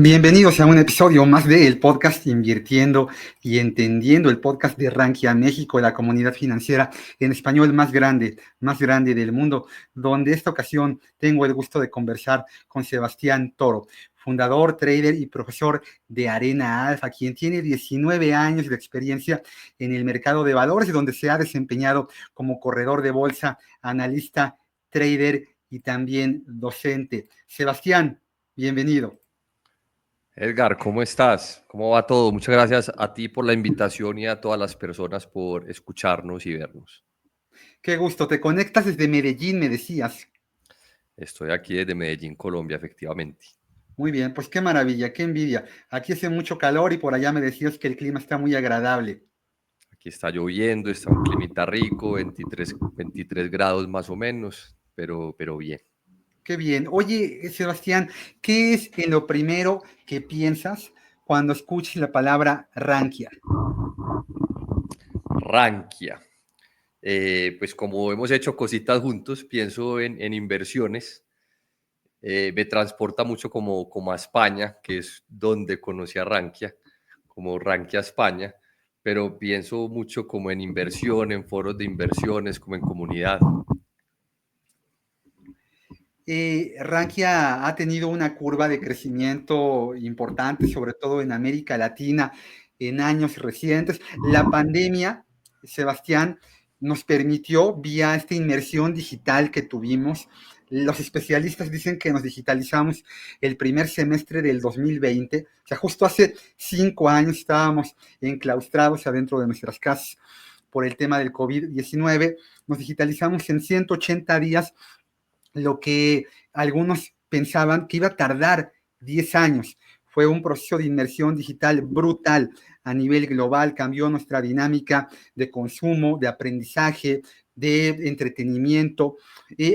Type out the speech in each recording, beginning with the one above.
Bienvenidos a un episodio más del podcast Invirtiendo y Entendiendo, el podcast de Rankia México, la comunidad financiera en español más grande del mundo, donde esta ocasión tengo el gusto de conversar con Sebastián Toro, fundador, trader y profesor de Arena Alfa, quien tiene 19 años de experiencia en el mercado de valores, donde se ha desempeñado como corredor de bolsa, analista, trader y también docente. Sebastián, bienvenido. Edgar, ¿cómo estás? ¿Cómo va todo? Muchas gracias a ti por la invitación y a todas las personas por escucharnos y vernos. Qué gusto, te conectas desde Medellín, me decías. Estoy aquí desde Medellín, Colombia, efectivamente. Muy bien, pues qué maravilla, qué envidia. Aquí hace mucho calor y por allá me decías que el clima está muy agradable. Aquí está lloviendo, está un clima rico, 23 grados más o menos, pero bien. Qué bien. Oye, Sebastián, ¿qué es en lo primero que piensas cuando escuches la palabra Rankia? Rankia. Pues como hemos hecho cositas juntos, pienso en inversiones. Me transporta mucho como a España, que es donde conocí a Rankia, como Rankia España, pero pienso mucho como en inversión, en foros de inversiones, como en comunidad. Rankia ha tenido una curva de crecimiento importante, sobre todo en América Latina, en años recientes. La pandemia, Sebastián, nos permitió, vía esta inmersión digital que tuvimos, los especialistas dicen que nos digitalizamos el primer semestre del 2020, o sea, justo hace 5 años estábamos enclaustrados adentro de nuestras casas por el tema del COVID-19, nos digitalizamos en 180 días lo que algunos pensaban que iba a tardar 10 años. Fue un proceso de inmersión digital brutal a nivel global, cambió nuestra dinámica de consumo, de aprendizaje, de entretenimiento.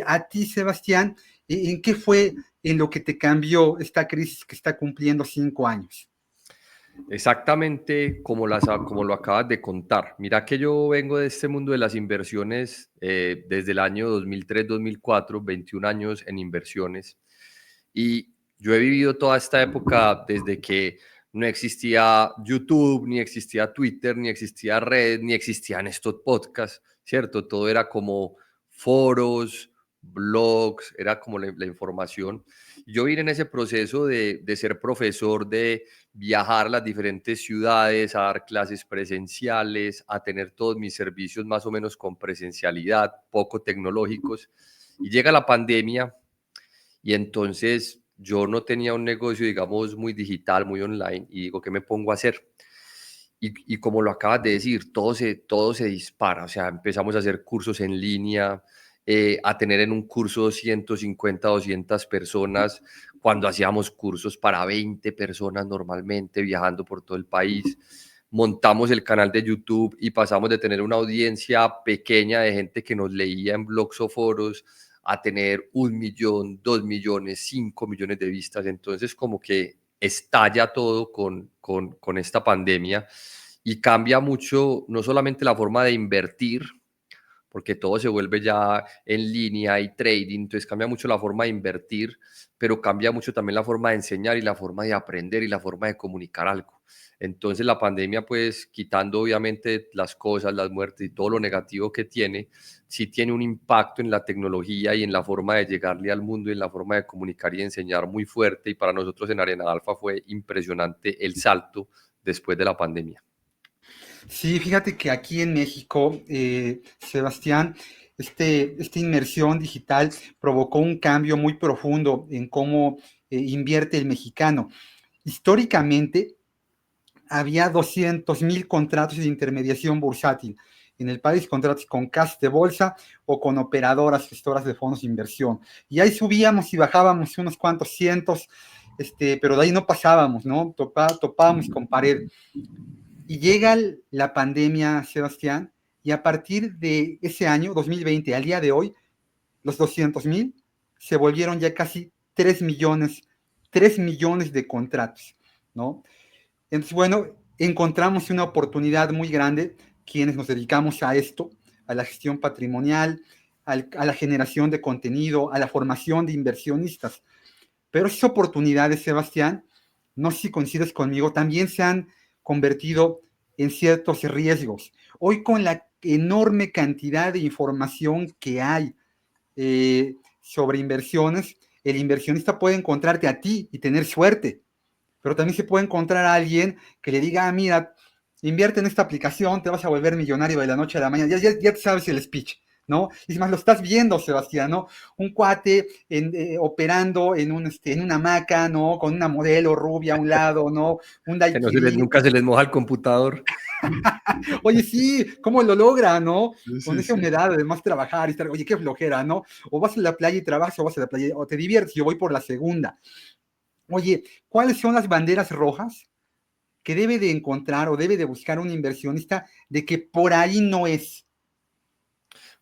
A ti, Sebastián, ¿en qué fue en lo que te cambió esta crisis que está cumpliendo 5 años? Exactamente como lo acabas de contar. Mira que yo vengo de este mundo de las inversiones desde el año 2003-2004, 21 años en inversiones. Y yo he vivido toda esta época desde que no existía YouTube, ni existía Twitter, ni existía red, ni existían estos podcasts, ¿cierto? Todo era como foros, blogs, era como la información. Yo vine en ese proceso de ser profesor, de viajar a las diferentes ciudades, a dar clases presenciales, a tener todos mis servicios más o menos con presencialidad, poco tecnológicos. Y llega la pandemia y entonces yo no tenía un negocio, digamos, muy digital, muy online, y digo, ¿qué me pongo a hacer? Y como lo acabas de decir, todo se dispara, o sea, empezamos a hacer cursos en línea, a tener en un curso 150, 200 personas, cuando hacíamos cursos para 20 personas normalmente, viajando por todo el país. Montamos el canal de YouTube y pasamos de tener una audiencia pequeña de gente que nos leía en blogs o foros a tener 1 millón, 2 millones, 5 millones de vistas. Entonces, como que estalla todo con esta pandemia y cambia mucho, no solamente la forma de invertir, porque todo se vuelve ya en línea y trading, entonces cambia mucho la forma de invertir, pero cambia mucho también la forma de enseñar y la forma de aprender y la forma de comunicar algo. Entonces la pandemia, pues quitando obviamente las cosas, las muertes y todo lo negativo que tiene, sí tiene un impacto en la tecnología y en la forma de llegarle al mundo y en la forma de comunicar y enseñar muy fuerte. Y para nosotros en Arena Alfa fue impresionante el salto después de la pandemia. Sí, fíjate que aquí en México, Sebastián, esta inmersión digital provocó un cambio muy profundo en cómo invierte el mexicano. Históricamente, había 200,000 contratos de intermediación bursátil en el país, contratos con casas de bolsa o con operadoras gestoras de fondos de inversión. Y ahí subíamos y bajábamos unos cuantos cientos, pero de ahí no pasábamos, ¿no? Topábamos con pared. Y llega la pandemia, Sebastián, y a partir de ese año, 2020, al día de hoy, los 200,000 se volvieron ya casi 3 millones, 3 millones de contratos, ¿no? Entonces, bueno, encontramos una oportunidad muy grande quienes nos dedicamos a esto, a la gestión patrimonial, a la generación de contenido, a la formación de inversionistas. Pero esas oportunidades, Sebastián, no sé si coincides conmigo, también se han convertido en ciertos riesgos. Hoy con la enorme cantidad de información que hay sobre inversiones, el inversionista puede encontrarte a ti y tener suerte, pero también se puede encontrar a alguien que le diga, mira, invierte en esta aplicación, te vas a volver millonario de la noche a la mañana, ya sabes el speech, ¿no? Y más lo estás viendo, Sebastián, ¿no? Un cuate operando en una hamaca, ¿no? Con una modelo rubia a un lado, ¿no? Un Que no daiquiri. nunca se les moja el computador. Oye, sí, ¿cómo lo logra, no? Con Sí, esa sí. humedad, además trabajar y estar, oye, qué flojera, ¿no? O vas a la playa y trabajas, o vas a la playa, o te diviertes, yo voy por la segunda. Oye, ¿cuáles son las banderas rojas que debe de encontrar o debe de buscar un inversionista de que por ahí no es?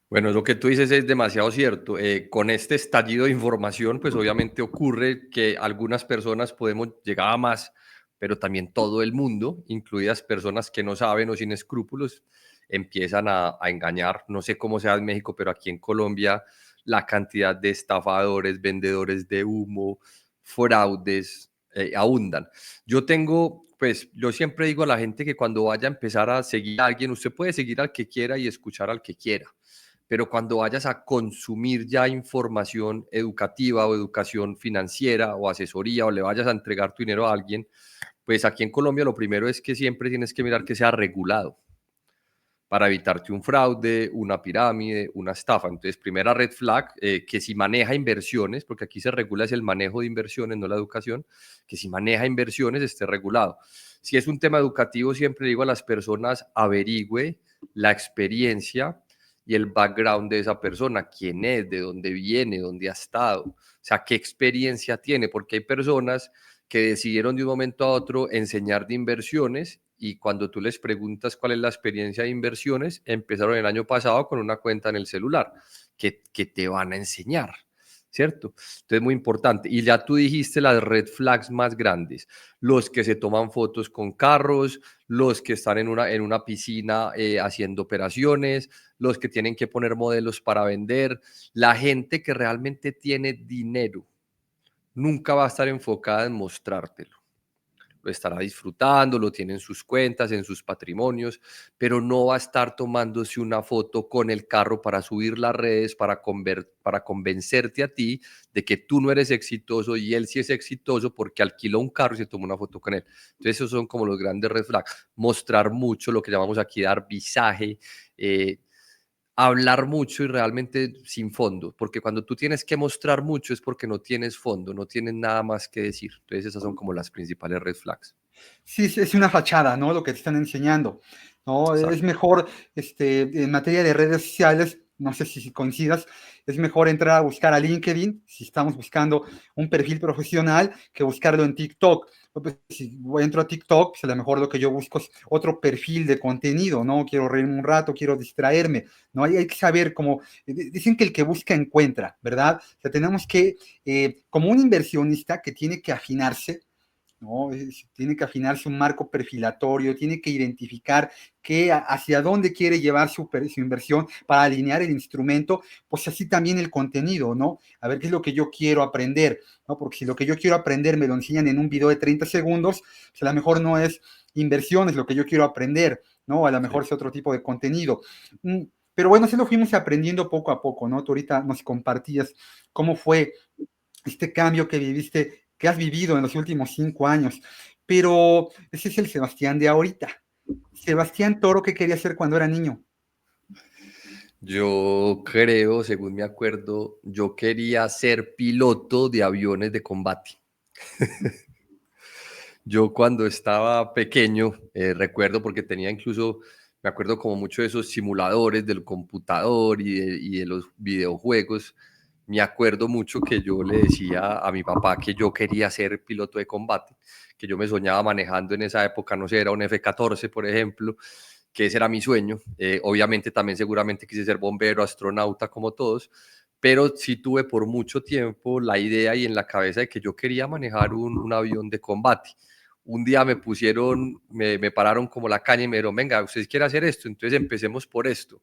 Bueno, lo que tú dices es demasiado cierto. Con este estallido de información, pues obviamente ocurre que algunas personas podemos llegar a más, pero también todo el mundo, incluidas personas que no saben o sin escrúpulos, empiezan a engañar. No sé cómo sea en México, pero aquí en Colombia la cantidad de estafadores, vendedores de humo, fraudes, abundan. Yo siempre digo a la gente que cuando vaya a empezar a seguir a alguien, usted puede seguir al que quiera y escuchar al que quiera, pero cuando vayas a consumir ya información educativa o educación financiera o asesoría o le vayas a entregar tu dinero a alguien, pues aquí en Colombia lo primero es que siempre tienes que mirar que sea regulado para evitarte un fraude, una pirámide, una estafa. Entonces, primera red flag, que si maneja inversiones, porque aquí se regula es el manejo de inversiones, no la educación, que si maneja inversiones esté regulado. Si es un tema educativo, siempre digo a las personas, averigüe la experiencia y el background de esa persona, quién es, de dónde viene, dónde ha estado, o sea, qué experiencia tiene, porque hay personas que decidieron de un momento a otro enseñar de inversiones y cuando tú les preguntas cuál es la experiencia de inversiones, empezaron el año pasado con una cuenta en el celular que te van a enseñar, ¿cierto? Entonces, muy importante. Y ya tú dijiste las red flags más grandes, los que se toman fotos con carros, los que están en una piscina haciendo operaciones, los que tienen que poner modelos para vender, la gente que realmente tiene dinero nunca va a estar enfocada en mostrártelo. Lo estará disfrutando, lo tiene en sus cuentas, en sus patrimonios, pero no va a estar tomándose una foto con el carro para subir las redes, para convencerte a ti de que tú no eres exitoso y él sí es exitoso porque alquiló un carro y se tomó una foto con él. Entonces esos son como los grandes red flags. Mostrar mucho, lo que llamamos aquí dar visaje, eh, hablar mucho y realmente sin fondo, porque cuando tú tienes que mostrar mucho es porque no tienes fondo, no tienes nada más que decir. Entonces esas son como las principales red flags. Sí, es una fachada, ¿no? Lo que te están enseñando, ¿no? Es Exacto. mejor, en materia de redes sociales, no sé si coincidas, es mejor entrar a buscar a LinkedIn, si estamos buscando un perfil profesional, que buscarlo en TikTok. Pues, si entro a TikTok, pues a lo mejor lo que yo busco es otro perfil de contenido, ¿no? Quiero reírme un rato, quiero distraerme, ¿no? Hay que saber cómo, dicen que el que busca encuentra, ¿verdad? O sea, tenemos que, como un inversionista que tiene que afinarse, ¿no? Tiene que afinarse un marco perfilatorio, tiene que identificar hacia dónde quiere llevar su inversión para alinear el instrumento, pues así también el contenido, ¿no? A ver qué es lo que yo quiero aprender, ¿no? Porque si lo que yo quiero aprender me lo enseñan en un video de 30 segundos, pues a lo mejor no es inversiones lo que yo quiero aprender, ¿no? A lo Sí. mejor es otro tipo de contenido. Pero bueno, así lo fuimos aprendiendo poco a poco, ¿no? Tú ahorita nos compartías cómo fue este cambio que viviste, que has vivido en los últimos 5 años. Pero ese es el Sebastián de ahorita. Sebastián Toro, ¿qué quería hacer cuando era niño? Yo creo, según me acuerdo, yo quería ser piloto de aviones de combate. Yo cuando estaba pequeño, recuerdo porque tenía incluso, me acuerdo como mucho de esos simuladores del computador y de los videojuegos. Me acuerdo mucho que yo le decía a mi papá que yo quería ser piloto de combate, que yo me soñaba manejando en esa época, no sé, era un F-14, por ejemplo, que ese era mi sueño. Obviamente también seguramente quise ser bombero, astronauta, como todos, pero sí tuve por mucho tiempo la idea y en la cabeza de que yo quería manejar un avión de combate. Un día me pararon como la caña y me dijeron, venga, ¿usted quiere hacer esto? Entonces empecemos por esto.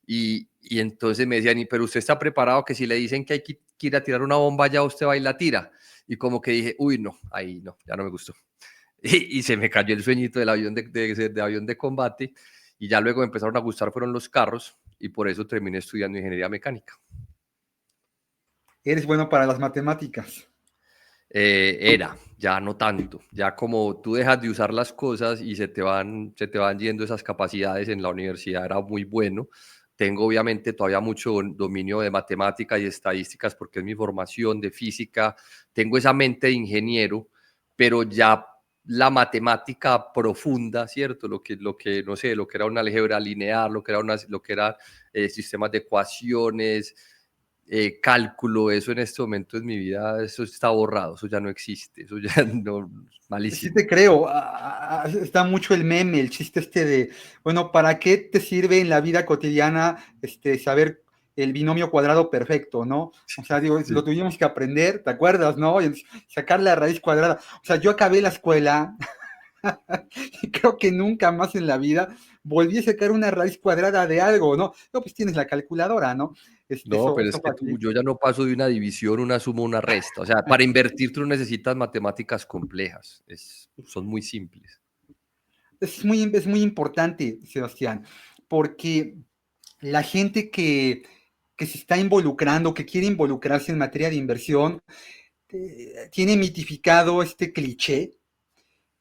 Y entonces me decían, pero usted está preparado que si le dicen que hay que ir a tirar una bomba ya usted va y la tira. y como que dije, uy, no, ahí no, ya no me gustó. Y se me cayó el sueñito del avión de avión de combate, y ya luego me empezaron a gustar fueron los carros, y por eso terminé estudiando ingeniería mecánica. Eres bueno para las matemáticas. Ya no tanto, ya como tú dejas de usar las cosas y se te van yendo esas capacidades en la universidad, era muy bueno. Tengo obviamente todavía mucho dominio de matemáticas y estadísticas porque es mi formación de física, tengo esa mente de ingeniero, pero ya la matemática profunda, ¿cierto? Lo que no sé, lo que era una álgebra lineal, lo que era sistemas de ecuaciones, cálculo, eso en este momento en mi vida, eso está borrado, eso ya no existe, eso ya no, Sí malísimo. te creo, está mucho el meme, el chiste de, bueno, ¿para qué te sirve en la vida cotidiana saber el binomio cuadrado perfecto, ¿no? O sea, digo, Sí. lo tuvimos que aprender, ¿te acuerdas, no? Y sacar la raíz cuadrada. O sea, yo acabé la escuela y creo que nunca más en la vida volví a sacar una raíz cuadrada de algo, ¿no? No, pues tienes la calculadora, ¿no? No, pero es Eso que tú, facilita. yo ya no paso de una división, una suma, una resta. O sea, para invertir tú no necesitas matemáticas complejas, son muy simples. Es muy importante, Sebastián, porque la gente que se está involucrando, que quiere involucrarse en materia de inversión, tiene mitificado este cliché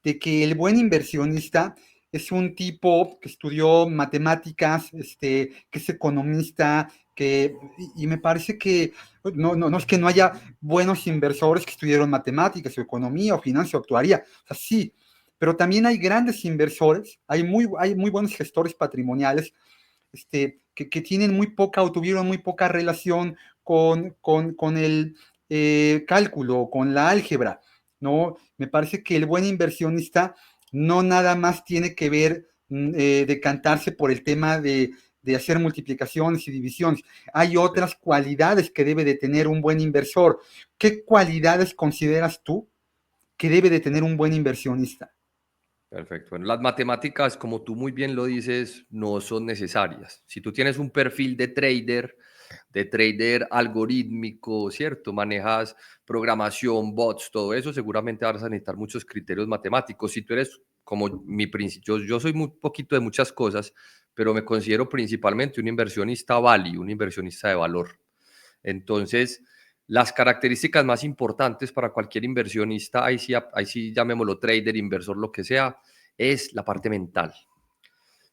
de que el buen inversionista es un tipo que estudió matemáticas, que es economista, y me parece que no es que no haya buenos inversores que estudiaron matemáticas o economía o finanzas o actuaría, o sea, sí, pero también hay grandes inversores, hay muy buenos gestores patrimoniales que tienen muy poca o tuvieron muy poca relación con el cálculo, con la álgebra, ¿no? Me parece que el buen inversionista no nada más tiene que ver decantarse por el tema de hacer multiplicaciones y divisiones. Hay Sí. otras cualidades que debe de tener un buen inversor. ¿Qué cualidades consideras tú que debe de tener un buen inversionista? Perfecto. Bueno, las matemáticas, como tú muy bien lo dices, no son necesarias. Si tú tienes un perfil de trader algorítmico, ¿cierto? Manejas programación, bots, todo eso, seguramente vas a necesitar muchos criterios matemáticos. Si tú eres como mi principio, yo soy muy poquito de muchas cosas, pero me considero principalmente un inversionista value, un inversionista de valor. Entonces, las características más importantes para cualquier inversionista, ahí sí llamémoslo trader, inversor, lo que sea, es la parte mental.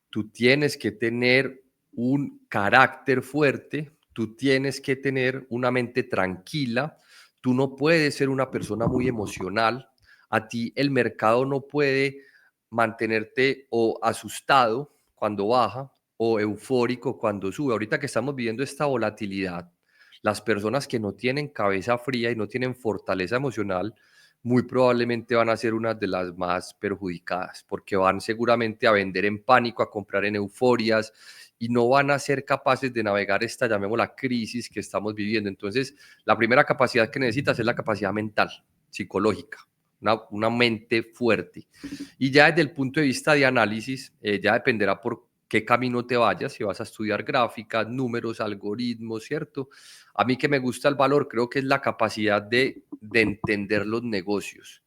Tú tienes que tener un carácter fuerte, tú tienes que tener una mente tranquila, tú no puedes ser una persona muy emocional, a ti el mercado no puede mantenerte o asustado cuando baja o eufórico cuando sube. Ahorita que estamos viviendo esta volatilidad, las personas que no tienen cabeza fría y no tienen fortaleza emocional, muy probablemente van a ser unas de las más perjudicadas, porque van seguramente a vender en pánico, a comprar en euforias y no van a ser capaces de navegar esta, llamémosla, crisis que estamos viviendo. Entonces, la primera capacidad que necesitas es la capacidad mental, psicológica, una mente fuerte. Y ya desde el punto de vista de análisis, ya dependerá por qué camino te vayas, si vas a estudiar gráficas, números, algoritmos, ¿cierto? A mí que me gusta el valor, creo que es la capacidad de entender los negocios,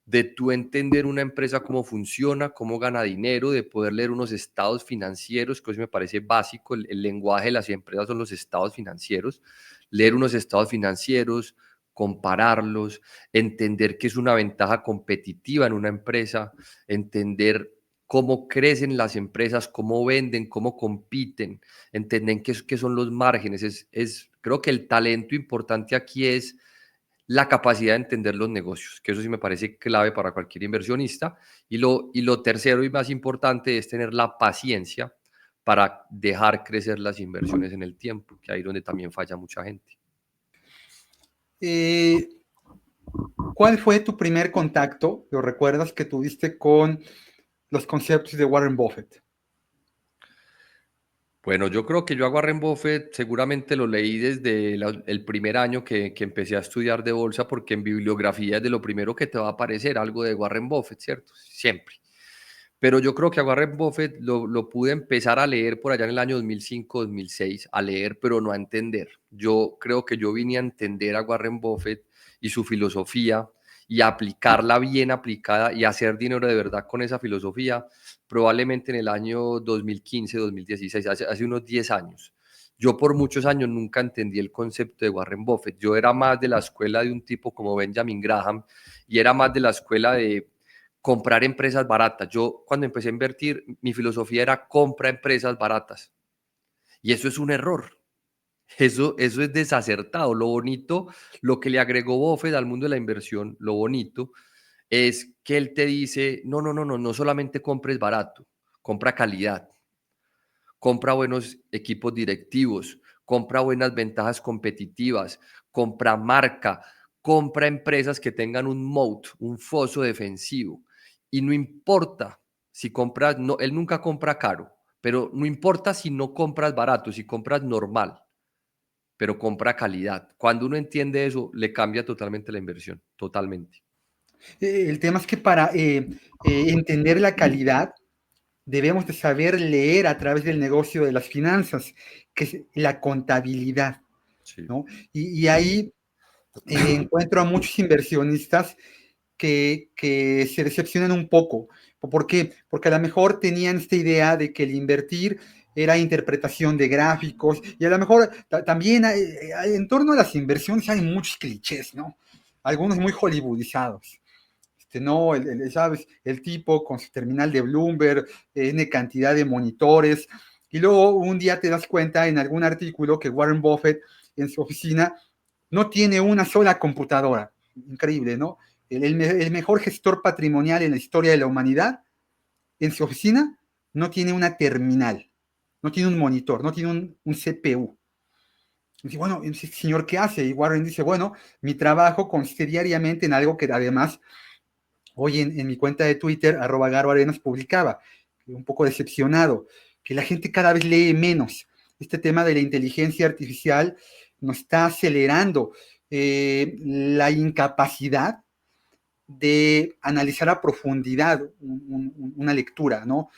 de tú entender una empresa cómo funciona, cómo gana dinero, de poder leer unos estados financieros, que eso me parece básico, el lenguaje de las empresas son los estados financieros, leer unos estados financieros, compararlos, entender qué es una ventaja competitiva en una empresa, entender cómo crecen las empresas, cómo venden, cómo compiten, entender qué son los márgenes. Creo que el talento importante aquí es la capacidad de entender los negocios, que eso sí me parece clave para cualquier inversionista. Y lo tercero y más importante es tener la paciencia para dejar crecer las inversiones en el tiempo, que ahí es donde también falla mucha gente. Eh, ¿Cuál fue tu primer contacto, lo recuerdas, que tuviste con los conceptos de Warren Buffett? Bueno, yo creo que yo a Warren Buffett seguramente lo leí desde el primer año que empecé a estudiar de bolsa, porque en bibliografía es de lo primero que te va a aparecer algo de Warren Buffett, ¿cierto? Siempre. Pero yo creo que a Warren Buffett lo pude empezar a leer por allá en el año 2005, 2006, a leer, pero no a entender. Yo creo que yo vine a entender a Warren Buffett y su filosofía y aplicarla bien aplicada y hacer dinero de verdad con esa filosofía, probablemente en el año 2015, 2016, hace unos 10 años. Yo por muchos años nunca entendí el concepto de Warren Buffett. Yo era más de la escuela de un tipo como Benjamin Graham y era más de la escuela de comprar empresas baratas. Yo cuando empecé a invertir, mi filosofía era compra empresas baratas. Y eso es un error. Eso es desacertado. Lo bonito, lo que le agregó Buffett al mundo de la inversión, lo bonito es que él te dice, no, no, no, no, no solamente compres barato, compra calidad, compra buenos equipos directivos, compra buenas ventajas competitivas, compra marca, compra empresas que tengan un moat, un foso defensivo. Y no importa si compras, no, él nunca compra caro, pero no importa si no compras barato, si compras normal, pero compra calidad. Cuando uno entiende eso, le cambia totalmente la inversión, totalmente. El tema es que para entender la calidad debemos de saber leer a través del negocio de las finanzas, que es la contabilidad, Sí. ¿no? Y ahí encuentro a muchos inversionistas que se decepcionan un poco. ¿Por qué? Porque a lo mejor tenían esta idea de que el invertir era interpretación de gráficos y a lo mejor también en torno a las inversiones hay muchos clichés, ¿no? Algunos muy hollywoodizados. No, ¿sabes? El tipo con su terminal de Bloomberg, N cantidad de monitores, y luego un día te das cuenta en algún artículo que Warren Buffett en su oficina no tiene una sola computadora. Increíble, ¿no? El mejor gestor patrimonial en la historia de la humanidad, en su oficina, no tiene una terminal, no tiene un monitor, no tiene un CPU. Y dice, bueno, señor, ¿qué hace? Y Warren dice, bueno, mi trabajo consiste diariamente en algo que además hoy en mi cuenta de Twitter, @GaroArenas, publicaba, un poco decepcionado, que la gente cada vez lee menos. Este tema de la inteligencia artificial nos está acelerando la incapacidad de analizar a profundidad una lectura, ¿no?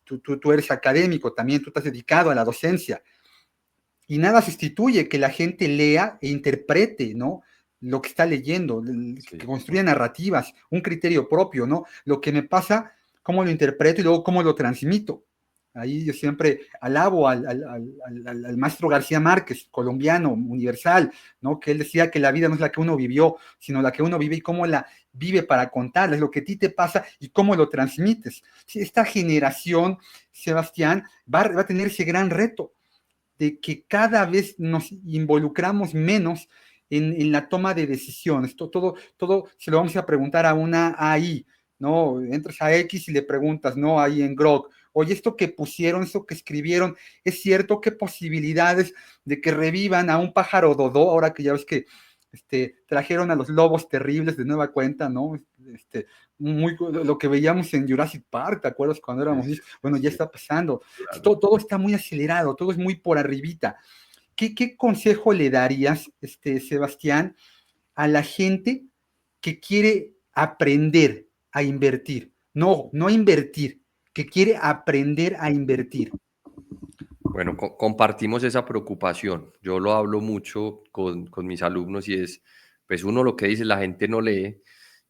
Tú eres académico, también tú estás dedicado a la docencia, y nada sustituye que la gente lea e interprete, ¿no? Lo que está leyendo, que Sí. construya narrativas, un criterio propio, ¿no? Lo que me pasa, cómo lo interpreto y luego cómo lo transmito. Ahí yo siempre alabo al maestro García Márquez, colombiano, universal, ¿no? Que él decía que la vida no es la que uno vivió, sino la que uno vive y cómo la vive para contarla, es lo que a ti te pasa y cómo lo transmites. Sí, esta generación, Sebastián, va a tener ese gran reto de que cada vez nos involucramos menos en la toma de decisiones. Todo se lo vamos a preguntar a una AI, ¿no? Entras a X y le preguntas, ¿no? Ahí en Grok, oye, esto que pusieron, esto que escribieron, ¿es cierto? ¿Qué posibilidades de que revivan a un pájaro dodó? Ahora que ya ves que trajeron a los lobos terribles de nueva cuenta, ¿no? Lo que veíamos en Jurassic Park, ¿te acuerdas cuando éramos niños? Bueno, ya Sí, está pasando. claro. Todo está muy acelerado, todo es muy por arribita. ¿Qué consejo le darías, Sebastián, a la gente que quiere aprender a invertir? No a invertir, que quiere aprender a invertir. Bueno, compartimos esa preocupación. Yo lo hablo mucho con mis alumnos y es, pues uno lo que dice, la gente no lee.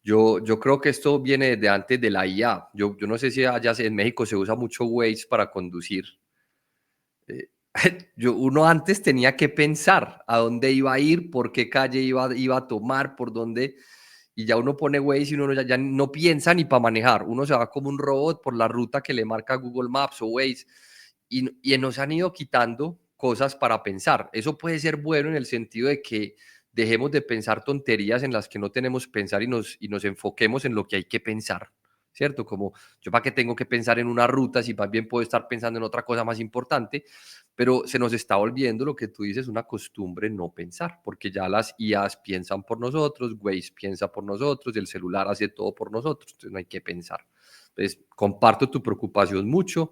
Yo creo que esto viene desde antes de la IA. Yo no sé si allá en México se usa mucho Waze para conducir. Eh, uno antes tenía que pensar a dónde iba a ir, por qué calle iba a tomar, por dónde, y ya uno pone Waze y uno ya no piensa ni para manejar. Uno se va como un robot por la ruta que le marca Google Maps o Waze y nos han ido quitando cosas para pensar. Eso puede ser bueno en el sentido de que dejemos de pensar tonterías en las que no tenemos que pensar y nos enfoquemos en lo que hay que pensar, ¿cierto? Como yo para qué tengo que pensar en una ruta si más bien puedo estar pensando en otra cosa más importante, pero se nos está volviendo lo que tú dices, una costumbre no pensar, porque ya las IAs piensan por nosotros, Waze piensa por nosotros, el celular hace todo por nosotros, entonces no hay que pensar. Entonces, comparto tu preocupación mucho.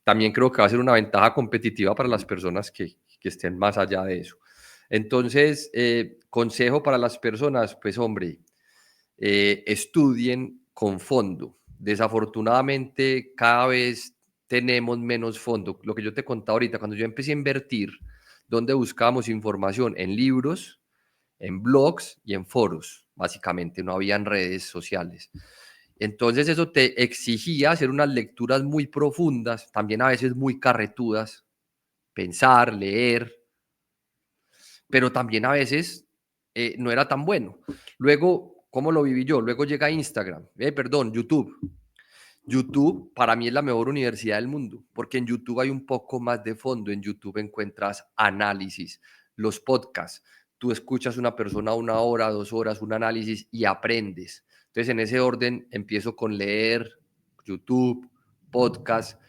También creo que va a ser una ventaja competitiva para las personas que estén más allá de eso. Entonces, consejo para las personas, pues hombre, estudien con fondo. Desafortunadamente, cada vez tenemos menos fondo. Lo que yo te contaba ahorita, cuando yo empecé a invertir, ¿dónde buscábamos información? En libros, en blogs y en foros, básicamente, no habían redes sociales. Entonces eso te exigía hacer unas lecturas muy profundas, también a veces muy carretudas, pensar, leer, pero también a veces no era tan bueno. Luego, ¿cómo lo viví yo? Luego llega Instagram, YouTube. YouTube para mí es la mejor universidad del mundo, porque en YouTube hay un poco más de fondo. En YouTube encuentras análisis, los podcasts. Tú escuchas una persona 1 hora, 2 horas, un análisis y aprendes. Entonces, en ese orden empiezo con leer, YouTube, podcast,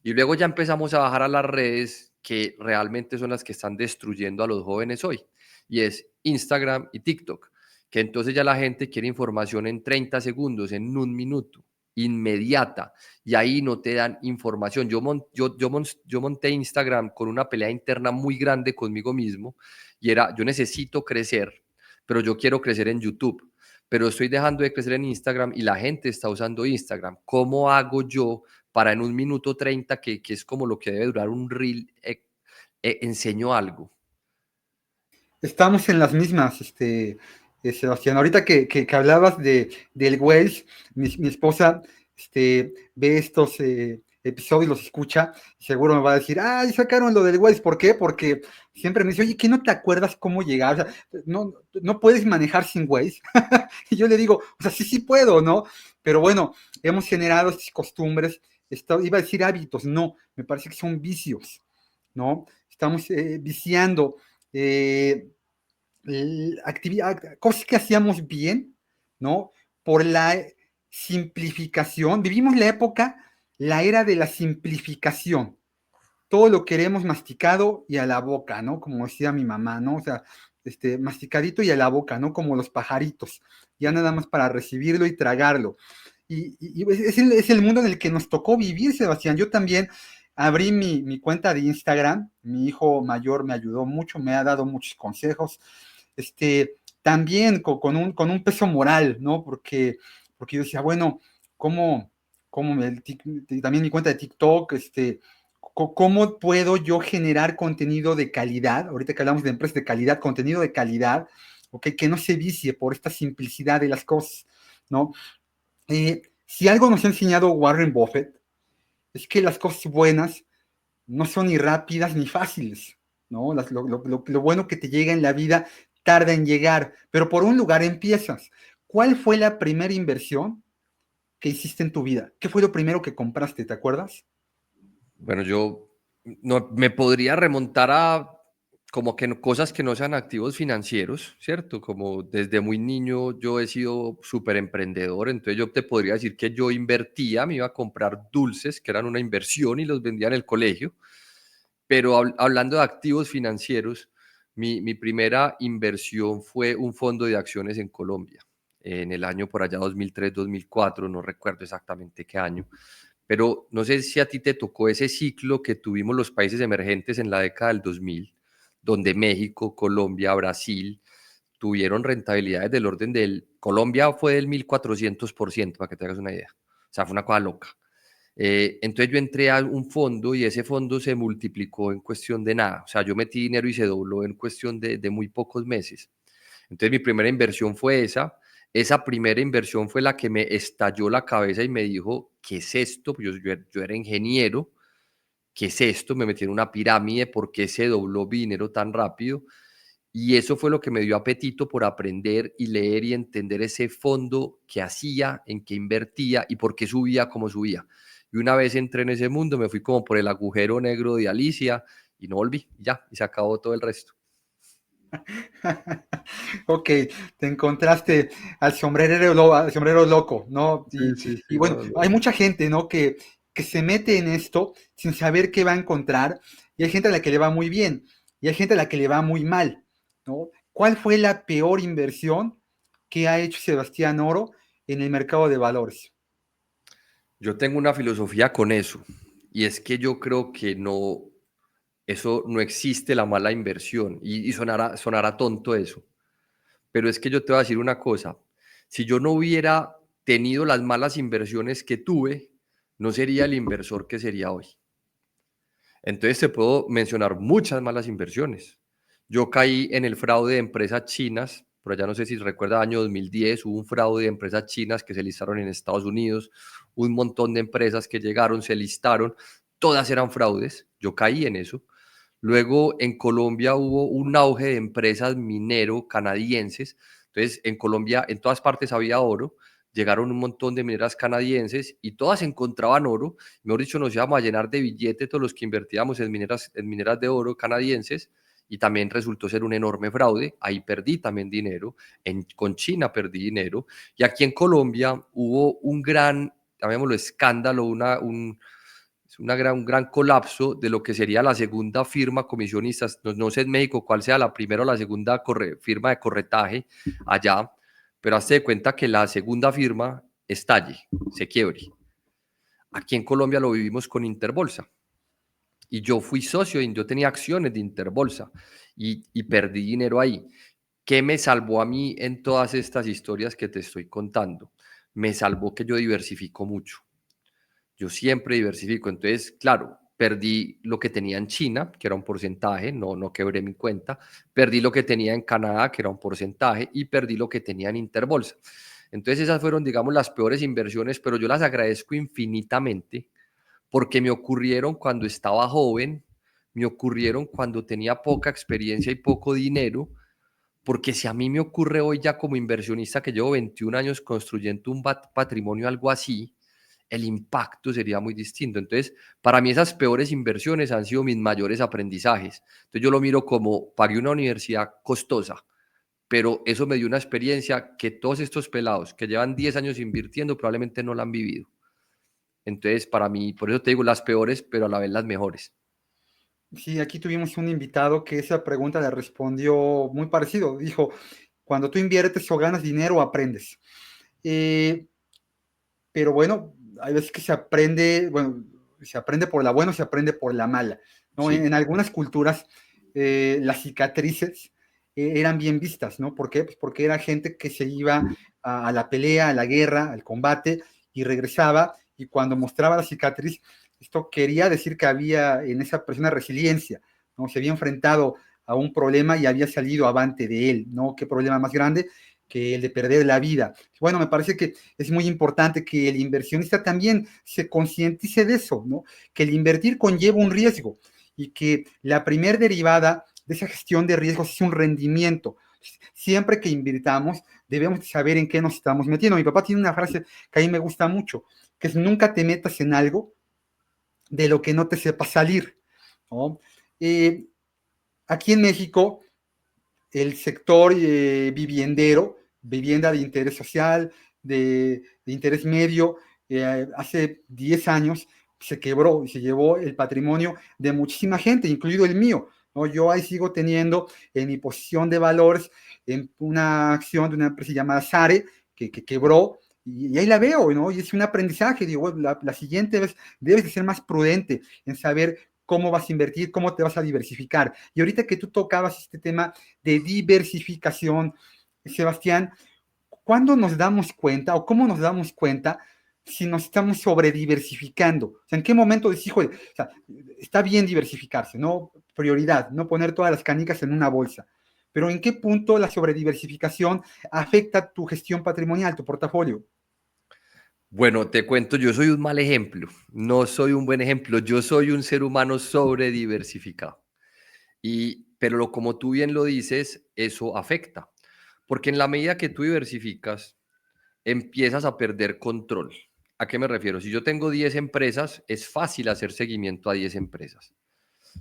y luego ya empezamos a bajar a las redes que realmente son las que están destruyendo a los jóvenes hoy, y es Instagram y TikTok, que entonces ya la gente quiere información en 30 segundos, en 1 minuto, inmediata, y ahí no te dan información. Yo monté Instagram con una pelea interna muy grande conmigo mismo, y era, yo necesito crecer, pero yo quiero crecer en YouTube, pero estoy dejando de crecer en Instagram y la gente está usando Instagram. ¿Cómo hago yo para en 1 minuto 30, que es como lo que debe durar un reel, enseño algo? Estamos en las mismas, Sebastián. Ahorita que hablabas del Waze, mi esposa ve estos episodios, los escucha, y seguro me va a decir, ay, sacaron lo del Waze. ¿Por qué? Porque siempre me dice, oye, ¿qué no te acuerdas cómo llegar? O sea, no puedes manejar sin Waze. Y yo le digo, o sea, sí, sí puedo, ¿no? Pero bueno, hemos generado estas costumbres, iba a decir hábitos, no, me parece que son vicios, ¿no? Estamos viciando eh, cosas que hacíamos bien, ¿no? Por la simplificación. Vivimos la era de la simplificación. Todo lo queremos masticado y a la boca, ¿no? Como decía mi mamá, ¿no? O sea, masticadito y a la boca, ¿no? Como los pajaritos, ya nada más para recibirlo y tragarlo. Y es el mundo en el que nos tocó vivir, Sebastián. Yo también abrí mi cuenta de Instagram, mi hijo mayor me ayudó mucho, me ha dado muchos consejos, también con un peso moral, ¿no? Porque yo decía, bueno, ¿cómo, también mi cuenta de TikTok, ¿cómo puedo yo generar contenido de calidad? Ahorita que hablamos de empresas de calidad, contenido de calidad, ¿ok? Que no se vicie por esta simplicidad de las cosas, ¿no? Si algo nos ha enseñado Warren Buffett, es que las cosas buenas no son ni rápidas ni fáciles, ¿no? Lo bueno que te llega en la vida tarda en llegar, pero por un lugar empiezas. ¿Cuál fue la primera inversión que hiciste en tu vida? ¿Qué fue lo primero que compraste? ¿Te acuerdas? Bueno, yo no, me podría remontar a como que cosas que no sean activos financieros, ¿cierto? Como desde muy niño yo he sido súper emprendedor, entonces yo te podría decir que yo invertía, me iba a comprar dulces que eran una inversión y los vendía en el colegio, pero hablando de activos financieros, mi primera inversión fue un fondo de acciones en Colombia, en el año por allá 2003, 2004, no recuerdo exactamente qué año, pero no sé si a ti te tocó ese ciclo que tuvimos los países emergentes en la década del 2000, donde México, Colombia, Brasil tuvieron rentabilidades del orden del... Colombia fue del 1400%, para que te hagas una idea. O sea, fue una cosa loca. Entonces yo entré a un fondo y ese fondo se multiplicó en cuestión de nada. O sea, yo metí dinero y se dobló en cuestión de muy pocos meses. Entonces mi primera inversión fue esa. Esa primera inversión fue la que me estalló la cabeza y me dijo, ¿qué es esto? Pues yo era ingeniero. ¿Qué es esto? Me metí en una pirámide. ¿Por qué se dobló mi dinero tan rápido? Y eso fue lo que me dio apetito por aprender y leer y entender ese fondo que hacía, en qué invertía y por qué subía como subía. Y una vez entré en ese mundo, me fui como por el agujero negro de Alicia y no volví, ya, y se acabó todo el resto. Ok, te encontraste al sombrero loco, ¿no? Sí, sí, Y sí, bueno, no, hay mucha gente, ¿no? Que se mete en esto sin saber qué va a encontrar, y hay gente a la que le va muy bien, y hay gente a la que le va muy mal, ¿no? ¿Cuál fue la peor inversión que ha hecho Sebastián Oro en el mercado de valores? yo tengo una filosofía con eso, y es que yo creo que no, eso no existe la mala inversión, y sonará tonto eso, pero es que yo te voy a decir una cosa, si yo no hubiera tenido las malas inversiones que tuve, no sería el inversor que sería hoy. Entonces te puedo mencionar muchas malas inversiones. Yo caí en el fraude de empresas chinas, pero ya no sé si recuerda, año 2010 hubo un fraude de empresas chinas que se listaron en Estados Unidos, un montón de empresas que llegaron, se listaron, todas eran fraudes, yo caí en eso. Luego en Colombia hubo un auge de empresas minero canadienses, entonces en Colombia en todas partes había oro, llegaron un montón de mineras canadienses y todas encontraban oro, mejor dicho nos íbamos a llenar de billetes todos los que invertíamos en mineras de oro canadienses y también resultó ser un enorme fraude, ahí perdí también dinero, con China perdí dinero y aquí en Colombia hubo un gran, llamémoslo escándalo, un gran colapso de lo que sería la segunda firma comisionista. No sé en México cuál sea la primera o la segunda firma de corretaje allá, pero hazte de cuenta que la segunda firma estalle, se quiebre. Aquí en Colombia lo vivimos con Interbolsa y yo fui socio, yo tenía acciones de Interbolsa y perdí dinero ahí. ¿Qué me salvó a mí en todas estas historias que te estoy contando? Me salvó que yo diversifico mucho. Yo siempre diversifico. Entonces, claro, perdí lo que tenía en China, que era un porcentaje, no quebré mi cuenta. Perdí lo que tenía en Canadá, que era un porcentaje, y perdí lo que tenía en Interbolsa. Entonces, esas fueron, digamos, las peores inversiones, pero yo las agradezco infinitamente porque me ocurrieron cuando estaba joven, me ocurrieron cuando tenía poca experiencia y poco dinero, porque si a mí me ocurre hoy ya como inversionista que llevo 21 años construyendo un patrimonio, algo así, el impacto sería muy distinto. Entonces, para mí esas peores inversiones han sido mis mayores aprendizajes. Entonces, yo lo miro como pagué una universidad costosa, pero eso me dio una experiencia que todos estos pelados que llevan 10 años invirtiendo probablemente no la han vivido. Entonces, para mí, por eso te digo las peores, pero a la vez las mejores. Sí, aquí tuvimos un invitado que esa pregunta le respondió muy parecido. Dijo, cuando tú inviertes o ganas dinero, aprendes. Eh, pero bueno, hay veces que se aprende, bueno, se aprende por la buena o se aprende por la mala, ¿no? Sí, En algunas culturas las cicatrices eran bien vistas, ¿no? ¿Por qué? Pues porque era gente que se iba a la pelea, a la guerra, al combate y regresaba y cuando mostraba la cicatriz, esto quería decir que había en esa persona resiliencia, ¿no? Se había enfrentado a un problema y había salido avante de él, ¿no? ¿Qué problema más grande que el de perder la vida? Bueno, me parece que es muy importante que el inversionista también se concientice de eso, ¿no? Que el invertir conlleva un riesgo y que la primer derivada de esa gestión de riesgos es un rendimiento. Siempre que invirtamos, debemos saber en qué nos estamos metiendo. Mi papá tiene una frase que a mí me gusta mucho, que es nunca te metas en algo de lo que no te sepa salir, ¿no? Eh, Aquí en México, el sector viviendero, vivienda de interés social, de interés medio, hace 10 años se quebró y se llevó el patrimonio de muchísima gente, incluido el mío, ¿no? Yo ahí sigo teniendo en mi posición de valores en una acción de una empresa llamada Sare, que quebró, y ahí la veo, ¿no? Y es un aprendizaje, digo, bueno, la siguiente vez debes de ser más prudente en saber cómo vas a invertir, cómo te vas a diversificar. Y ahorita que tú tocabas este tema de diversificación, Sebastián, ¿cuándo nos damos cuenta o cómo nos damos cuenta si nos estamos sobrediversificando? O sea, ¿en qué momento decís, híjole, o sea, está bien diversificarse, no prioridad, no poner todas las canicas en una bolsa? Pero ¿en qué punto la sobrediversificación afecta tu gestión patrimonial, tu portafolio? bueno, te cuento, yo soy un mal ejemplo, no soy un buen ejemplo, yo soy un ser humano sobrediversificado. Pero como tú bien lo dices, eso afecta, porque en la medida que tú diversificas, empiezas a perder control. ¿A qué me refiero? Si yo tengo 10 empresas, es fácil hacer seguimiento a 10 empresas.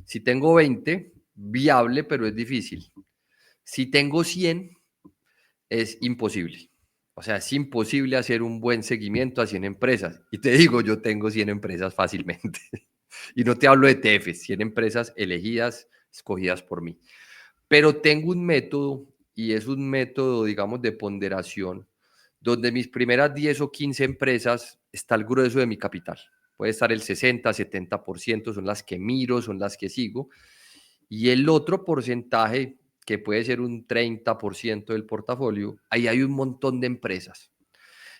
Si tengo 20, viable, pero es difícil. Si tengo 100, es imposible. O sea, es imposible hacer un buen seguimiento a 100 empresas. Y te digo, yo tengo 100 empresas fácilmente. Y no te hablo de TFs, 100 empresas elegidas, escogidas por mí. Pero tengo un método y es un método, digamos, de ponderación, donde mis primeras 10 o 15 empresas está el grueso de mi capital. Puede estar el 60, 70%, son las que miro, son las que sigo. Y el otro porcentaje, que puede ser un 30% del portafolio, ahí hay un montón de empresas.